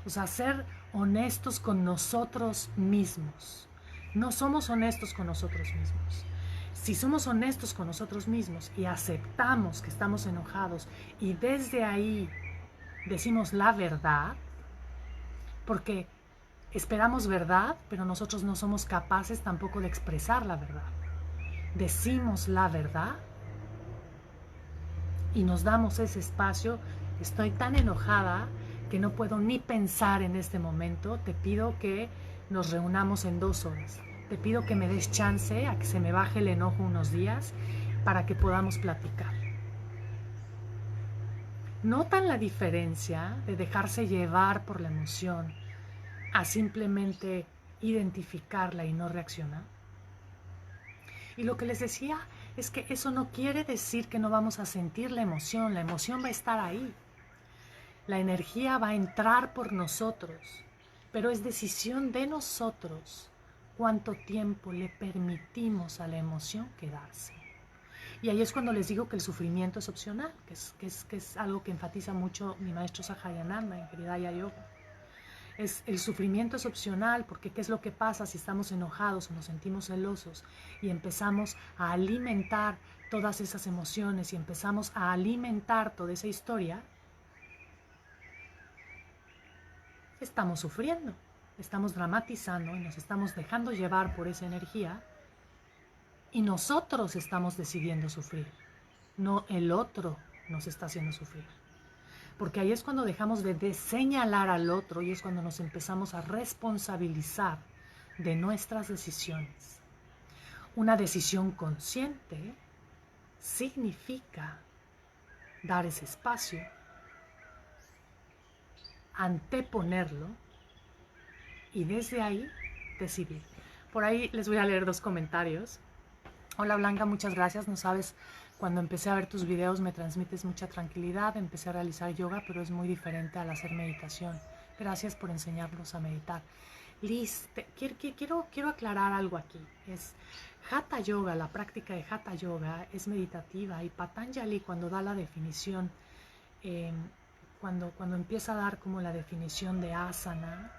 O sea, ser honestos con nosotros mismos. No somos honestos con nosotros mismos. Si somos honestos con nosotros mismos y aceptamos que estamos enojados y desde ahí decimos la verdad, porque esperamos verdad, pero nosotros no somos capaces tampoco de expresar la verdad. Decimos la verdad y nos damos ese espacio. Estoy tan enojada que no puedo ni pensar en este momento. Te pido que nos reunamos en 2 horas. Te pido que me des chance a que se me baje el enojo unos días para que podamos platicar. ¿Notan la diferencia de dejarse llevar por la emoción a simplemente identificarla y no reaccionar? Y lo que les decía es que eso no quiere decir que no vamos a sentir la emoción va a estar ahí. La energía va a entrar por nosotros, pero es decisión de nosotros cuánto tiempo le permitimos a la emoción quedarse. Y ahí es cuando les digo que el sufrimiento es opcional, que es algo que enfatiza mucho mi maestro Sahayananda en Hridaya Yoga. El sufrimiento es opcional, porque ¿qué es lo que pasa si estamos enojados o nos sentimos celosos y empezamos a alimentar todas esas emociones y empezamos a alimentar toda esa historia? Estamos sufriendo, estamos dramatizando y nos estamos dejando llevar por esa energía, y nosotros estamos decidiendo sufrir, no el otro nos está haciendo sufrir. Porque ahí es cuando dejamos de señalar al otro y es cuando nos empezamos a responsabilizar de nuestras decisiones. Una decisión consciente significa dar ese espacio, anteponerlo y desde ahí decidir. Por ahí les voy a leer 2 comentarios. Hola Blanca, muchas gracias. No sabes, cuando empecé a ver tus videos me transmites mucha tranquilidad. Empecé a realizar yoga, pero es muy diferente al hacer meditación. Gracias por enseñarnos a meditar. Liz, quiero aclarar algo aquí. Hatha Yoga, la práctica de Hatha Yoga es meditativa, y Patanjali, cuando da la definición, cuando empieza a dar como la definición de asana,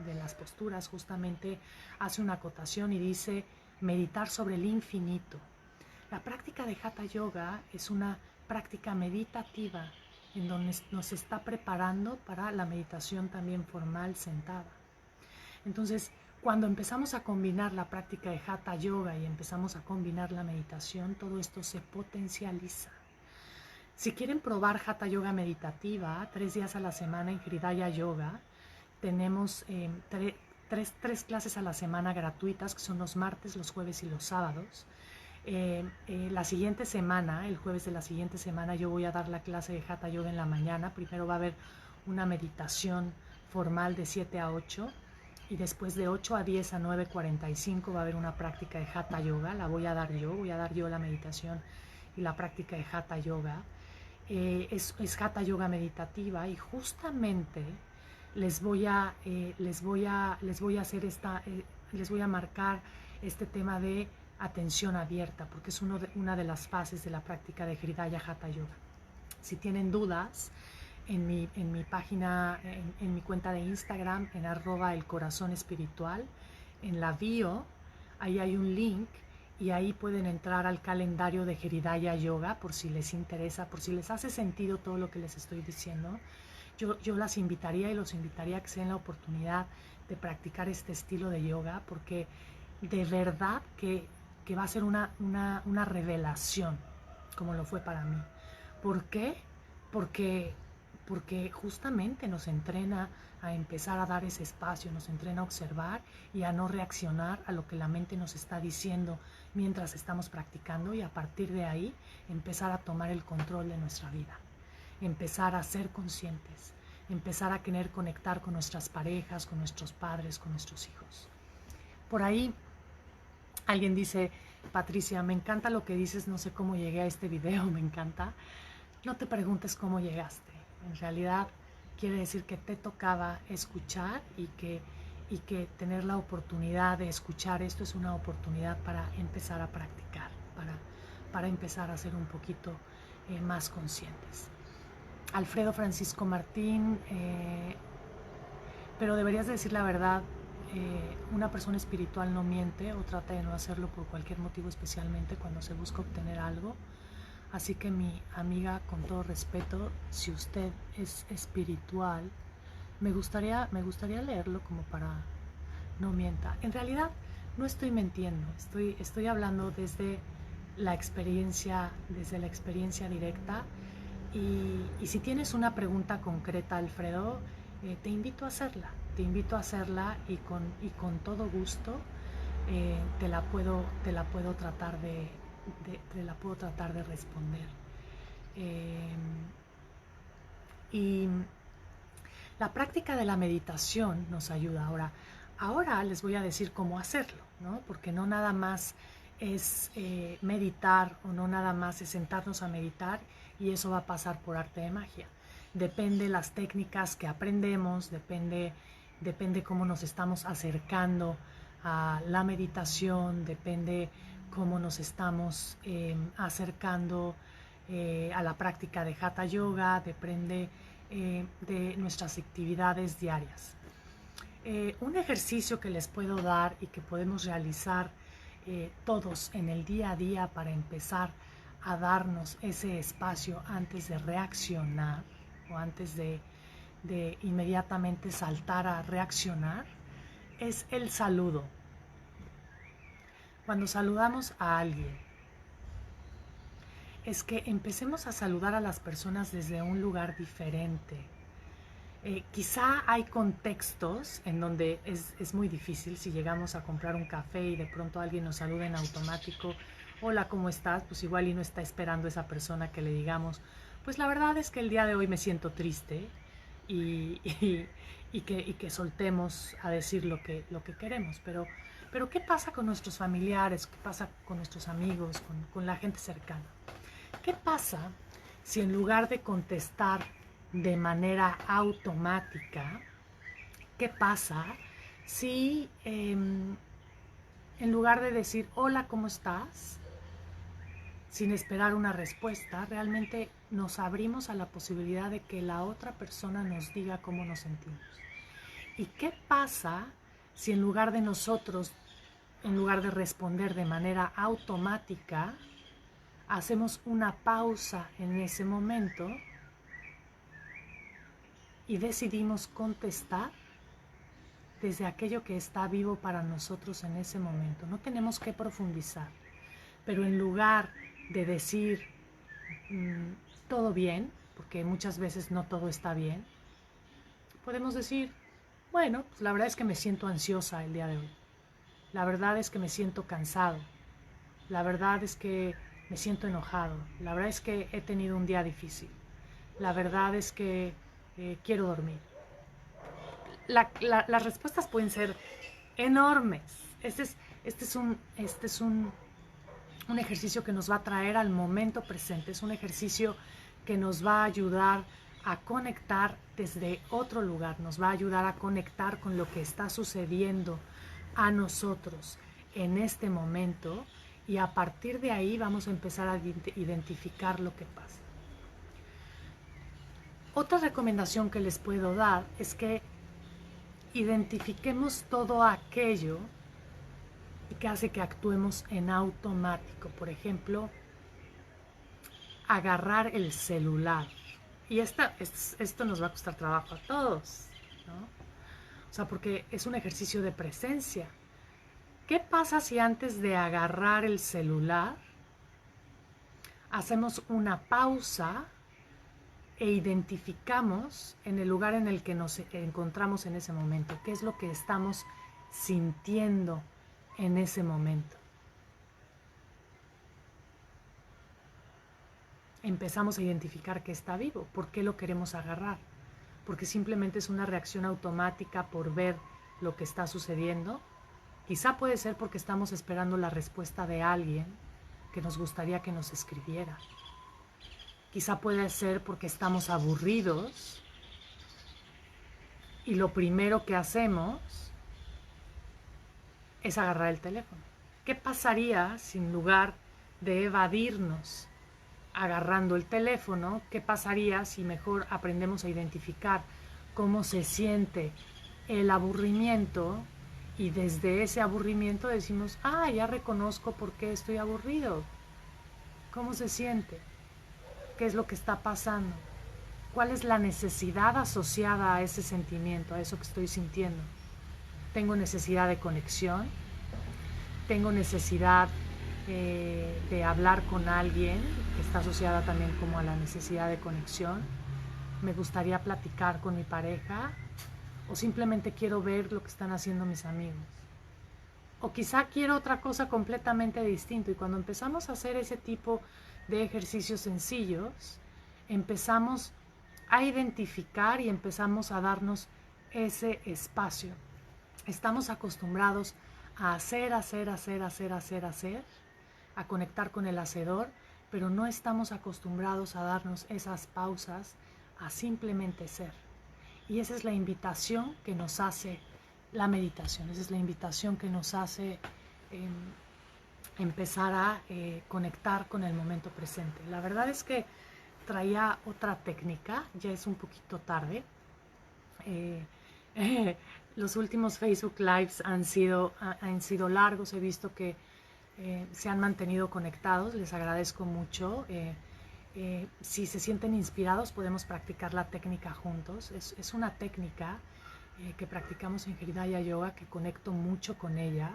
de las posturas, justamente hace una acotación y dice meditar sobre el infinito. La práctica de Hatha Yoga es una práctica meditativa en donde nos está preparando para la meditación también formal sentada. Entonces, cuando empezamos a combinar la práctica de Hatha Yoga y empezamos a combinar la meditación, todo esto se potencializa. Si quieren probar Hatha Yoga meditativa, 3 días a la semana en Hridaya Yoga, tenemos tres clases a la semana gratuitas, que son los martes, los jueves y los sábados. La siguiente semana, el jueves de la siguiente semana, yo voy a dar la clase de Hatha Yoga en la mañana. Primero va a haber una meditación formal de 7 a 8 y después de 8 a 10 a 9:45 va a haber una práctica de Hatha Yoga. La voy a dar yo la meditación y la práctica de Hatha Yoga. Es Hatha Yoga meditativa, y justamente les voy a marcar este tema de atención abierta, porque es una de las fases de la práctica de Hridaya Hatha Yoga. Si tienen dudas, en mi página, en mi cuenta de Instagram, en @elcorazonespiritual, en la bio, ahí hay un link, y ahí pueden entrar al calendario de Hridaya Yoga por si les interesa, por si les hace sentido todo lo que les estoy diciendo. Yo las invitaría y los invitaría a que se den la oportunidad de practicar este estilo de yoga, porque de verdad que va a ser una revelación, como lo fue para mí. ¿Por qué? Porque justamente nos entrena a empezar a dar ese espacio, nos entrena a observar y a no reaccionar a lo que la mente nos está diciendo mientras estamos practicando, y a partir de ahí empezar a tomar el control de nuestra vida, empezar a ser conscientes, empezar a querer conectar con nuestras parejas, con nuestros padres, con nuestros hijos. Por ahí alguien dice: Patricia, me encanta lo que dices, no sé cómo llegué a este video, me encanta. No te preguntes cómo llegaste. En realidad quiere decir que te tocaba escuchar, y que tener la oportunidad de escuchar esto es una oportunidad para empezar a practicar, para empezar a ser un poquito más conscientes. Alfredo Francisco Martín, pero deberías decir la verdad. Una persona espiritual no miente o trata de no hacerlo por cualquier motivo, especialmente cuando se busca obtener algo. Así que, mi amiga, con todo respeto, si usted es espiritual, me gustaría leerlo como para no mienta. En realidad no estoy mintiendo, estoy hablando desde la experiencia directa. Y si tienes una pregunta concreta, Alfredo, te invito a hacerla. Y con todo gusto te la puedo tratar de responder. Y la práctica de la meditación nos ayuda. Ahora les voy a decir cómo hacerlo, ¿no? Porque no nada más es meditar, o no nada más es sentarnos a meditar y eso va a pasar por arte de magia. Depende las técnicas que aprendemos, depende cómo nos estamos acercando a la meditación, depende cómo nos estamos acercando a la práctica de Hatha Yoga, depende de nuestras actividades diarias. Un ejercicio que les puedo dar y que podemos realizar todos en el día a día para empezar a darnos ese espacio antes de reaccionar o antes de inmediatamente saltar a reaccionar es el saludo. Cuando saludamos a alguien, es que empecemos a saludar a las personas desde un lugar diferente. Quizá hay contextos en donde es muy difícil. Si llegamos a comprar un café y de pronto alguien nos saluda en automático, hola, ¿cómo estás? Pues igual y no está esperando esa persona que le digamos, pues la verdad es que el día de hoy me siento triste y, que soltemos a decir lo que queremos. Pero ¿qué pasa con nuestros familiares? ¿Qué pasa con nuestros amigos, con la gente cercana? ¿Qué pasa si en lugar de contestar de manera automática, qué pasa si en lugar de decir hola, ¿cómo estás? Sin esperar una respuesta, realmente nos abrimos a la posibilidad de que la otra persona nos diga cómo nos sentimos. ¿Y qué pasa si en lugar de nosotros, en lugar de responder de manera automática, hacemos una pausa en ese momento y decidimos contestar desde aquello que está vivo para nosotros en ese momento? No tenemos que profundizar, pero en lugar de decir todo bien, porque muchas veces no todo está bien, podemos decir, bueno, pues la verdad es que me siento ansiosa el día de hoy, la verdad es que me siento cansado, la verdad es que me siento enojado, la verdad es que he tenido un día difícil, la verdad es que quiero dormir. Las respuestas pueden ser enormes. Este es un ejercicio que nos va a traer al momento presente. Es un ejercicio que nos va a ayudar a conectar desde otro lugar. Nos va a ayudar a conectar con lo que está sucediendo a nosotros en este momento. Y a partir de ahí vamos a empezar a identificar lo que pasa. Otra recomendación que les puedo dar es que identifiquemos todo aquello que hace que actuemos en automático. Por ejemplo, agarrar el celular. Y esto nos va a costar trabajo a todos, ¿no? O sea, porque es un ejercicio de presencia. ¿Qué pasa si antes de agarrar el celular hacemos una pausa e identificamos en el lugar en el que nos encontramos en ese momento? ¿Qué es lo que estamos sintiendo en ese momento? Empezamos a identificar que está vivo. ¿Por qué lo queremos agarrar? Porque simplemente es una reacción automática por ver lo que está sucediendo. Quizá puede ser porque estamos esperando la respuesta de alguien que nos gustaría que nos escribiera. Quizá puede ser porque estamos aburridos y lo primero que hacemos es agarrar el teléfono. ¿Qué pasaría si en lugar de evadirnos agarrando el teléfono, qué pasaría si mejor aprendemos a identificar cómo se siente el aburrimiento y desde ese aburrimiento decimos, ya reconozco por qué estoy aburrido? ¿Cómo se siente? ¿Qué es lo que está pasando? ¿Cuál es la necesidad asociada a ese sentimiento, a eso que estoy sintiendo? ¿Tengo necesidad de conexión? ¿Tengo necesidad de hablar con alguien, que está asociada también como a la necesidad de conexión? ¿Me gustaría platicar con mi pareja? ¿O simplemente quiero ver lo que están haciendo mis amigos? O quizá quiero otra cosa completamente distinta. Y cuando empezamos a hacer ese tipo de ejercicios sencillos, empezamos a identificar y empezamos a darnos ese espacio. Estamos acostumbrados a hacer, a conectar con el hacedor, pero no estamos acostumbrados a darnos esas pausas, a simplemente ser. Y esa es la invitación que nos hace la meditación, esa es la invitación que nos hace empezar a conectar con el momento presente. La verdad es que traía otra técnica, ya es un poquito tarde. Los últimos Facebook Lives han sido largos, he visto que se han mantenido conectados, les agradezco mucho. Si se sienten inspirados, podemos practicar la técnica juntos. Es una técnica que practicamos en Hridaya Yoga, que conecto mucho con ella,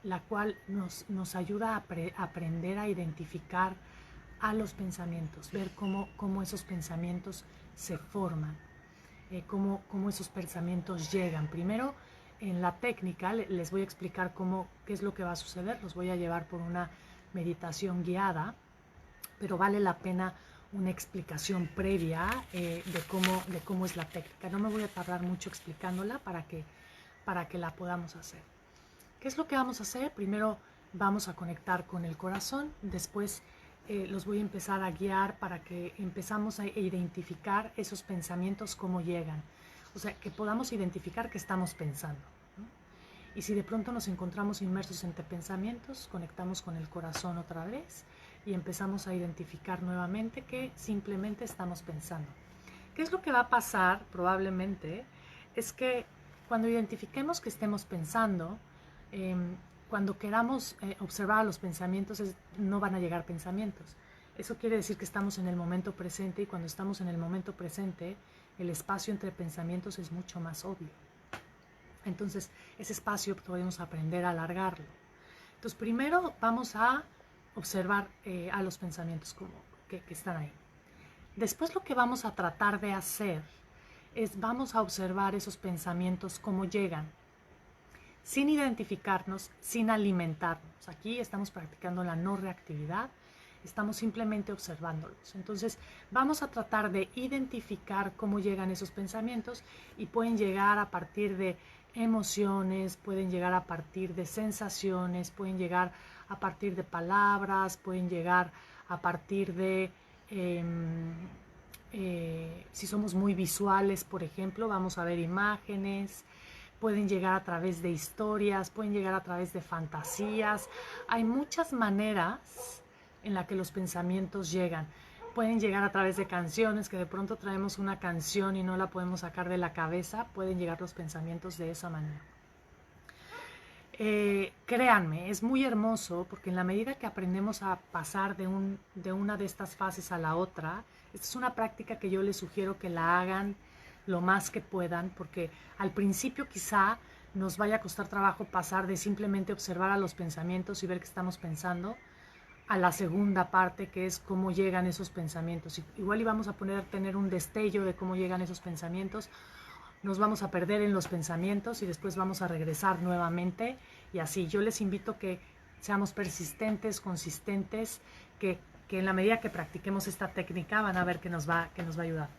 la cual nos ayuda a aprender a identificar a los pensamientos, ver cómo esos pensamientos se forman, cómo esos pensamientos llegan. Primero, en la técnica les voy a explicar qué es lo que va a suceder. Los voy a llevar por una meditación guiada, pero vale la pena una explicación previa de cómo es la técnica. No me voy a tardar mucho explicándola para que la podamos hacer. ¿Qué es lo que vamos a hacer? Primero vamos a conectar con el corazón, después los voy a empezar a guiar para que empezamos a identificar esos pensamientos, cómo llegan. O sea, que podamos identificar qué estamos pensando, ¿no? Y si de pronto nos encontramos inmersos entre pensamientos, conectamos con el corazón otra vez y empezamos a identificar nuevamente que simplemente estamos pensando. ¿Qué es lo que va a pasar? Probablemente es que cuando identifiquemos que estemos pensando, cuando queramos observar a los pensamientos, no van a llegar pensamientos. Eso quiere decir que estamos en el momento presente, y cuando estamos en el momento presente, el espacio entre pensamientos es mucho más obvio. Entonces, ese espacio podemos aprender a alargarlo. Entonces, primero vamos a observar a los pensamientos que están ahí. Después, lo que vamos a tratar de hacer es vamos a observar esos pensamientos cómo llegan, sin identificarnos, sin alimentarnos. Aquí estamos practicando la no reactividad, estamos simplemente observándolos. Entonces vamos a tratar de identificar cómo llegan esos pensamientos, y pueden llegar a partir de emociones, pueden llegar a partir de sensaciones, pueden llegar a partir de palabras, pueden llegar a partir de, si somos muy visuales, por ejemplo, vamos a ver imágenes. Pueden llegar a través de historias, pueden llegar a través de fantasías. Hay muchas maneras en las que los pensamientos llegan. Pueden llegar a través de canciones, que de pronto traemos una canción y no la podemos sacar de la cabeza. Pueden llegar los pensamientos de esa manera. Créanme, es muy hermoso, porque en la medida que aprendemos a pasar de una de estas fases a la otra, esta es una práctica que yo les sugiero que la hagan lo más que puedan, porque al principio quizá nos vaya a costar trabajo pasar de simplemente observar a los pensamientos y ver qué estamos pensando, a la segunda parte, que es cómo llegan esos pensamientos. Igual íbamos a tener un destello de cómo llegan esos pensamientos, nos vamos a perder en los pensamientos y después vamos a regresar nuevamente, y así. Yo les invito que seamos persistentes, consistentes, que en la medida que practiquemos esta técnica van a ver que nos va a ayudar.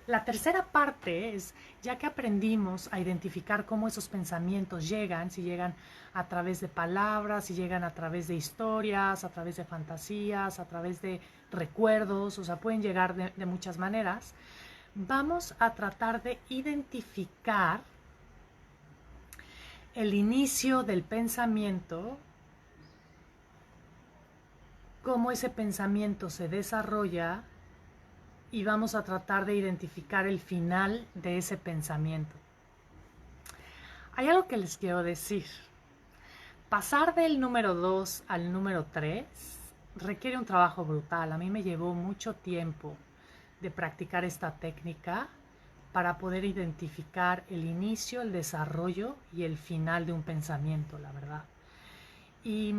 La tercera parte es, ya que aprendimos a identificar cómo esos pensamientos llegan, si llegan a través de palabras, si llegan a través de historias, a través de fantasías, a través de recuerdos, o sea, pueden llegar de muchas maneras, vamos a tratar de identificar el inicio del pensamiento, cómo ese pensamiento se desarrolla, y vamos a tratar de identificar el final de ese pensamiento. Hay algo que les quiero decir. Pasar del número 2 al número 3 requiere un trabajo brutal. A mí me llevó mucho tiempo de practicar esta técnica para poder identificar el inicio, el desarrollo y el final de un pensamiento, la verdad. Y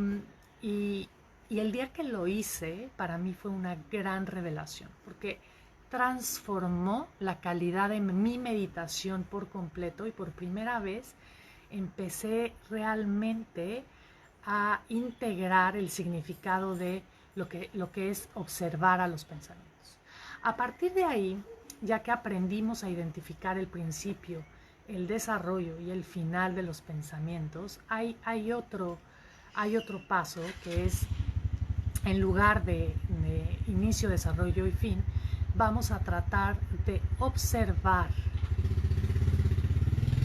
el día que lo hice, para mí fue una gran revelación, porque transformó la calidad de mi meditación por completo, y por primera vez empecé realmente a integrar el significado de lo que es observar a los pensamientos. A partir de ahí, ya que aprendimos a identificar el principio, el desarrollo y el final de los pensamientos, hay otro paso, que es, en lugar de inicio, desarrollo y fin, vamos a tratar de observar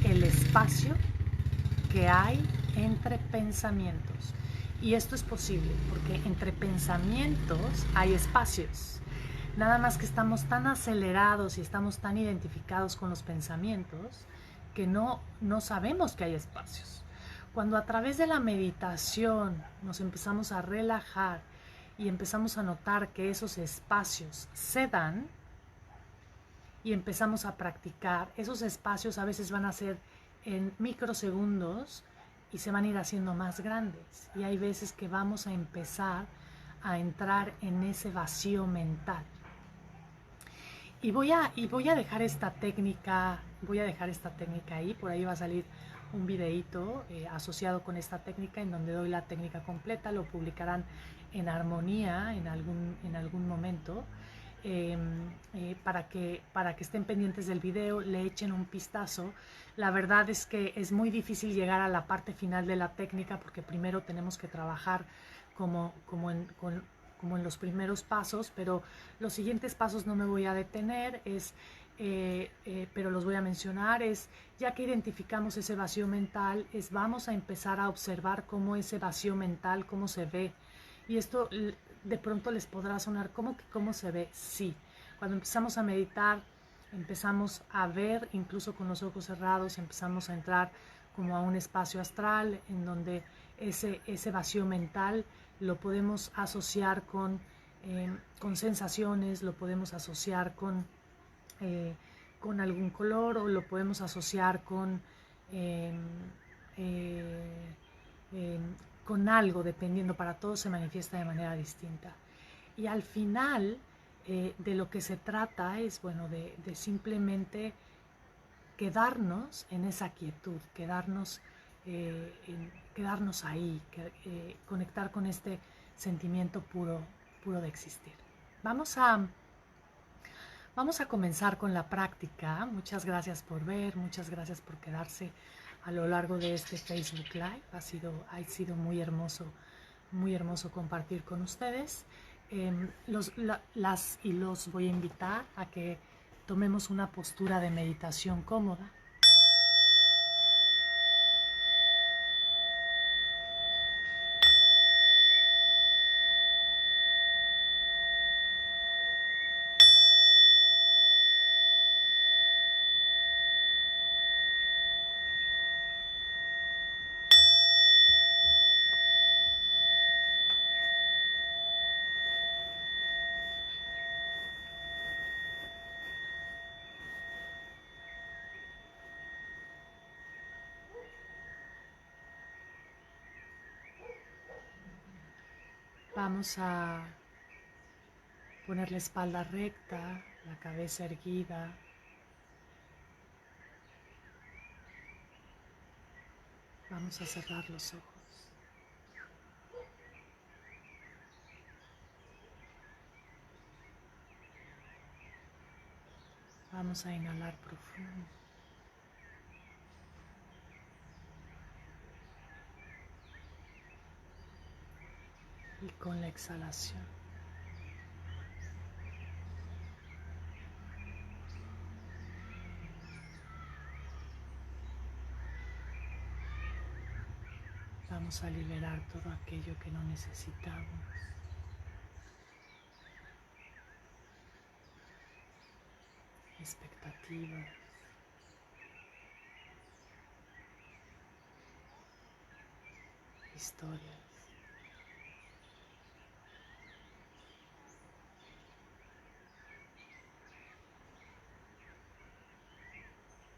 el espacio que hay entre pensamientos. Y esto es posible porque entre pensamientos hay espacios. Nada más que estamos tan acelerados y estamos tan identificados con los pensamientos que no sabemos que hay espacios. Cuando a través de la meditación nos empezamos a relajar y empezamos a notar que esos espacios se dan y empezamos a practicar, esos espacios a veces van a ser en microsegundos y se van a ir haciendo más grandes. Y hay veces que vamos a empezar a entrar en ese vacío mental. Y voy a dejar esta técnica, ahí, por ahí va a salir un videíto asociado con esta técnica en donde doy la técnica completa, lo publicarán en Armonía en algún momento, para que estén pendientes del video, le echen un vistazo. La verdad es que es muy difícil llegar a la parte final de la técnica porque primero tenemos que trabajar como en los primeros pasos, pero los siguientes pasos no me voy a detener, pero los voy a mencionar, ya que identificamos ese vacío mental, vamos a empezar a observar cómo ese vacío mental, cómo se ve. Y esto de pronto les podrá sonar, ¿cómo que cómo se ve? Sí, cuando empezamos a meditar, empezamos a ver, incluso con los ojos cerrados, empezamos a entrar como a un espacio astral en donde ese vacío mental lo podemos asociar con sensaciones, lo podemos asociar con algún color o lo podemos asociar eh, eh, eh, con algo, dependiendo, para todos se manifiesta de manera distinta. Y al final de lo que se trata es, bueno, de simplemente quedarnos en esa quietud, quedarnos ahí, conectar con este sentimiento puro de existir. Vamos a comenzar con la práctica. Muchas gracias por ver, muchas gracias por quedarse a lo largo de este Facebook Live. Ha sido muy hermoso compartir con ustedes. Los voy a invitar a que tomemos una postura de meditación cómoda. Vamos a poner la espalda recta, la cabeza erguida. Vamos a cerrar los ojos. Vamos a inhalar profundo. Y con la exhalación vamos a liberar todo aquello que no necesitamos. Expectativas, historias,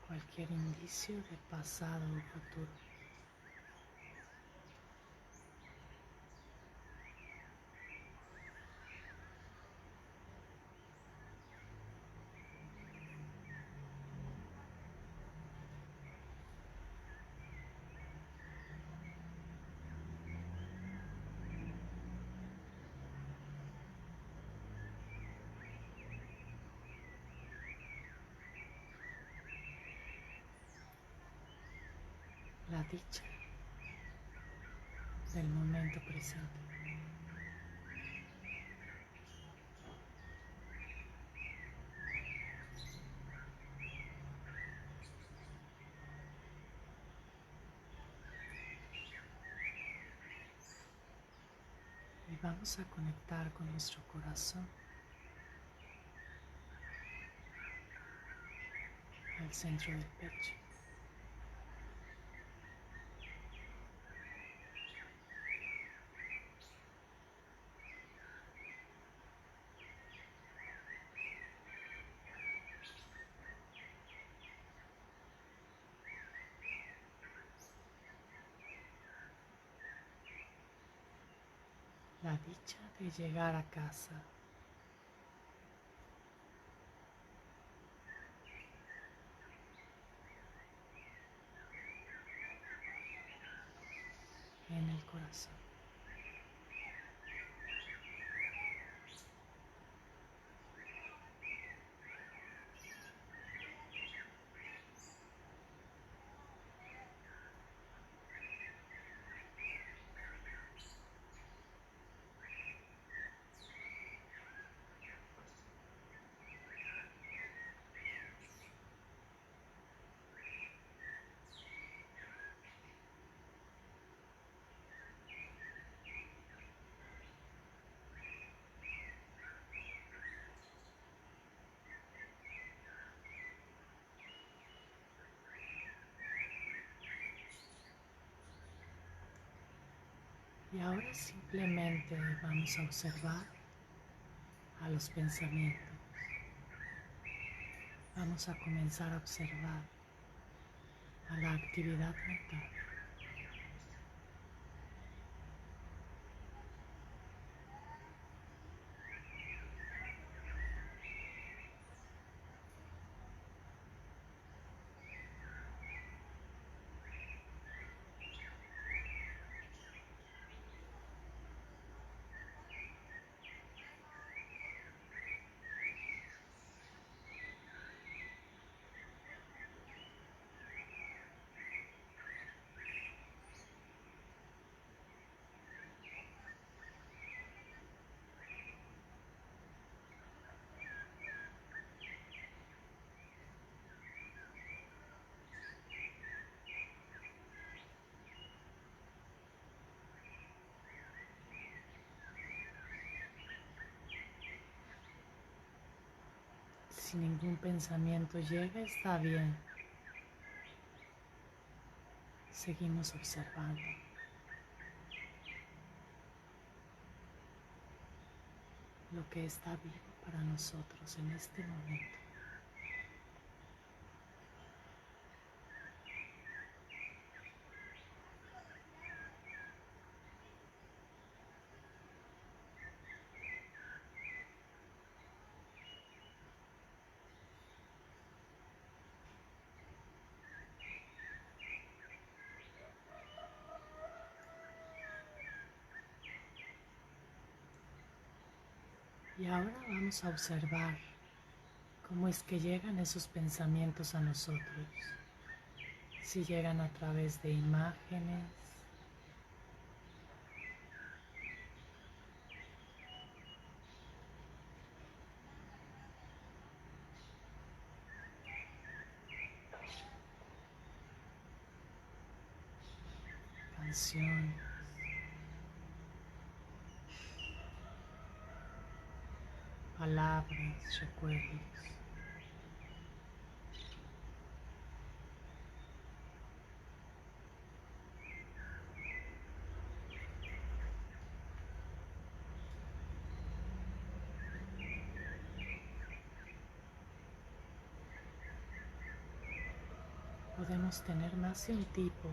cualquier indicio de pasado o futuro. La dicha del momento presente. Y vamos a conectar con nuestro corazón al centro del pecho. la dicha de llegar a casa. En el corazón. Y ahora simplemente vamos a observar a los pensamientos. Vamos a comenzar a observar a la actividad mental. Si ningún pensamiento llega, está bien. Seguimos observando. Lo que está vivo para nosotros en este momento. Y ahora vamos a observar cómo es que llegan esos pensamientos a nosotros. Si llegan a través de imágenes, canciones, palabras, recuerdos. Podemos tener más de un tipo.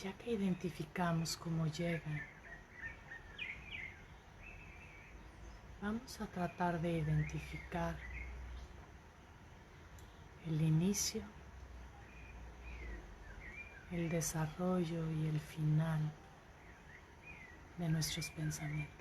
Ya que identificamos cómo llegan, vamos a tratar de identificar el inicio, el desarrollo y el final de nuestros pensamientos.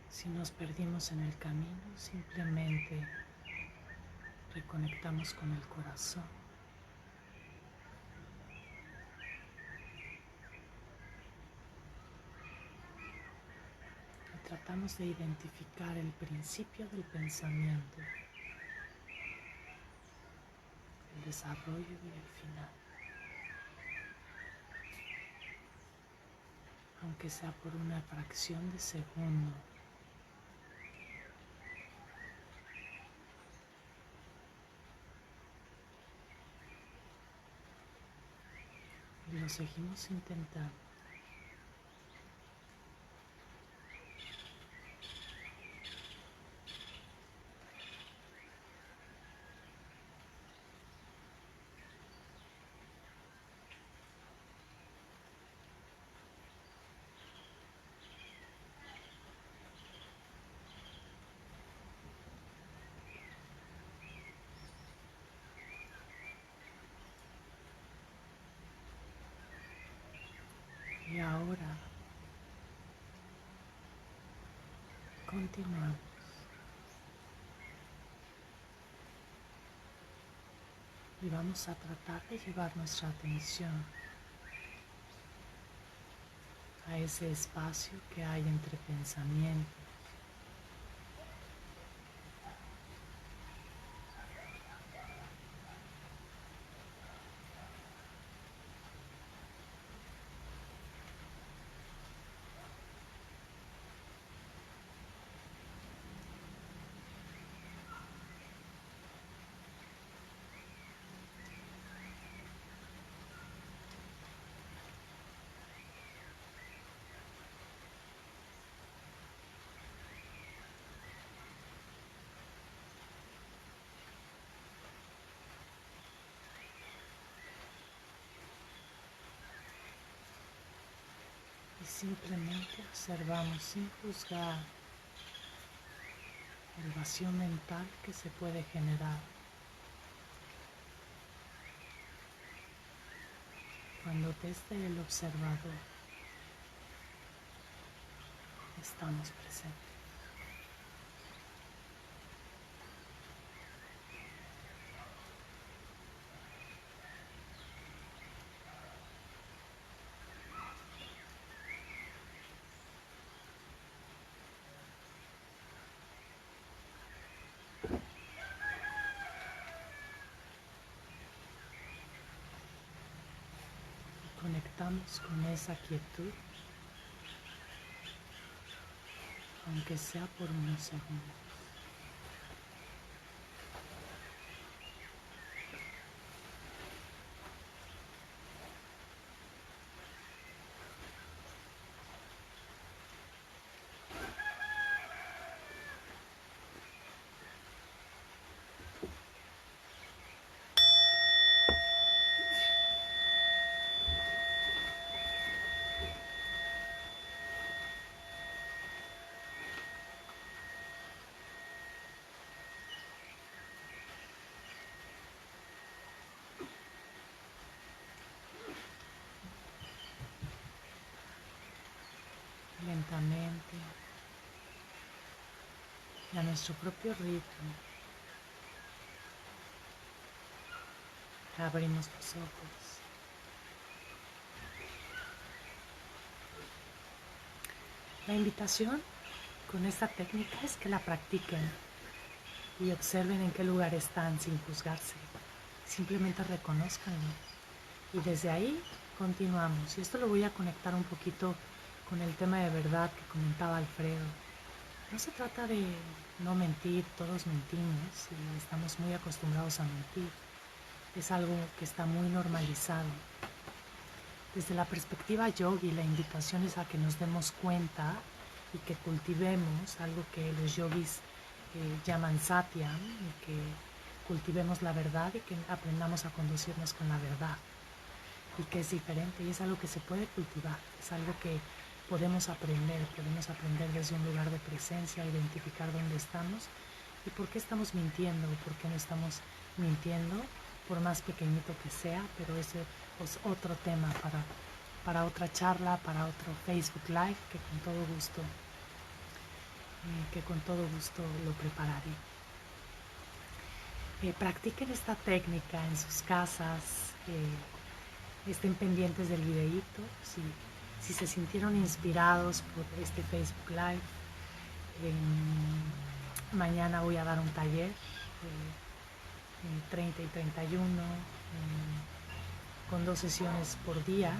Si nos perdimos en el camino, simplemente Reconectamos con el corazón. Y tratamos de identificar el principio del pensamiento, el desarrollo y el final. Aunque sea por una fracción de segundo. Y lo seguimos intentando. Y ahora continuamos. Y vamos a tratar de llevar nuestra atención a ese espacio que hay entre pensamientos. Y simplemente observamos sin juzgar el vacío mental que se puede generar cuando desde el observador estamos presentes. Conectamos con esa quietud, aunque sea por unos segundos. Lentamente y a nuestro propio ritmo abrimos los ojos. La invitación con esta técnica es que la practiquen y observen en qué lugar están sin juzgarse. Simplemente reconózcanlo y desde ahí continuamos. Y esto lo voy a conectar un poquito con el tema de verdad que comentaba Alfredo. No se trata de no mentir, todos mentimos y estamos muy acostumbrados a mentir. Es algo que está muy normalizado. Desde la perspectiva yogi, la invitación es a que nos demos cuenta y que cultivemos algo que los yogis llaman satyam, y que cultivemos la verdad y que aprendamos a conducirnos con la verdad. Y que es diferente y es algo que se puede cultivar, es algo que podemos aprender desde un lugar de presencia, identificar dónde estamos y por qué estamos mintiendo o por qué no estamos mintiendo, por más pequeñito que sea, pero ese es otro tema para otra charla, para otro Facebook Live que con todo gusto lo prepararé. practiquen esta técnica en sus casas, estén pendientes del videíto, si se sintieron inspirados por este Facebook Live. Mañana voy a dar un taller, 30 y 31, con 2 sesiones por día.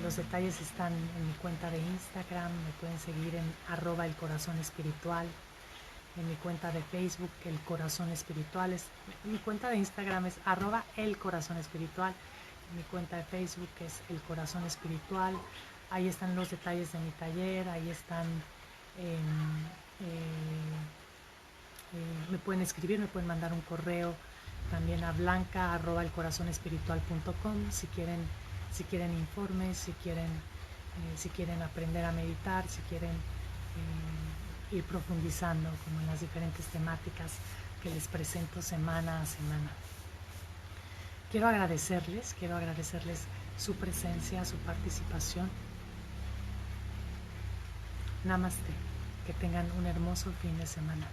Los detalles están en mi cuenta de Instagram, me pueden seguir en @elcorazonespiritual, en mi cuenta de Facebook, El Corazón Espiritual, mi cuenta de Instagram es @elcorazonespiritual, mi cuenta de Facebook es El Corazón Espiritual. Ahí están los detalles de mi taller, ahí están, me pueden escribir, me pueden mandar un correo también a blanca@elcorazonespiritual.com si quieren informes, si quieren aprender a meditar, si quieren ir profundizando como en las diferentes temáticas que les presento semana a semana. Quiero agradecerles su presencia, su participación. Namaste. Que tengan un hermoso fin de semana.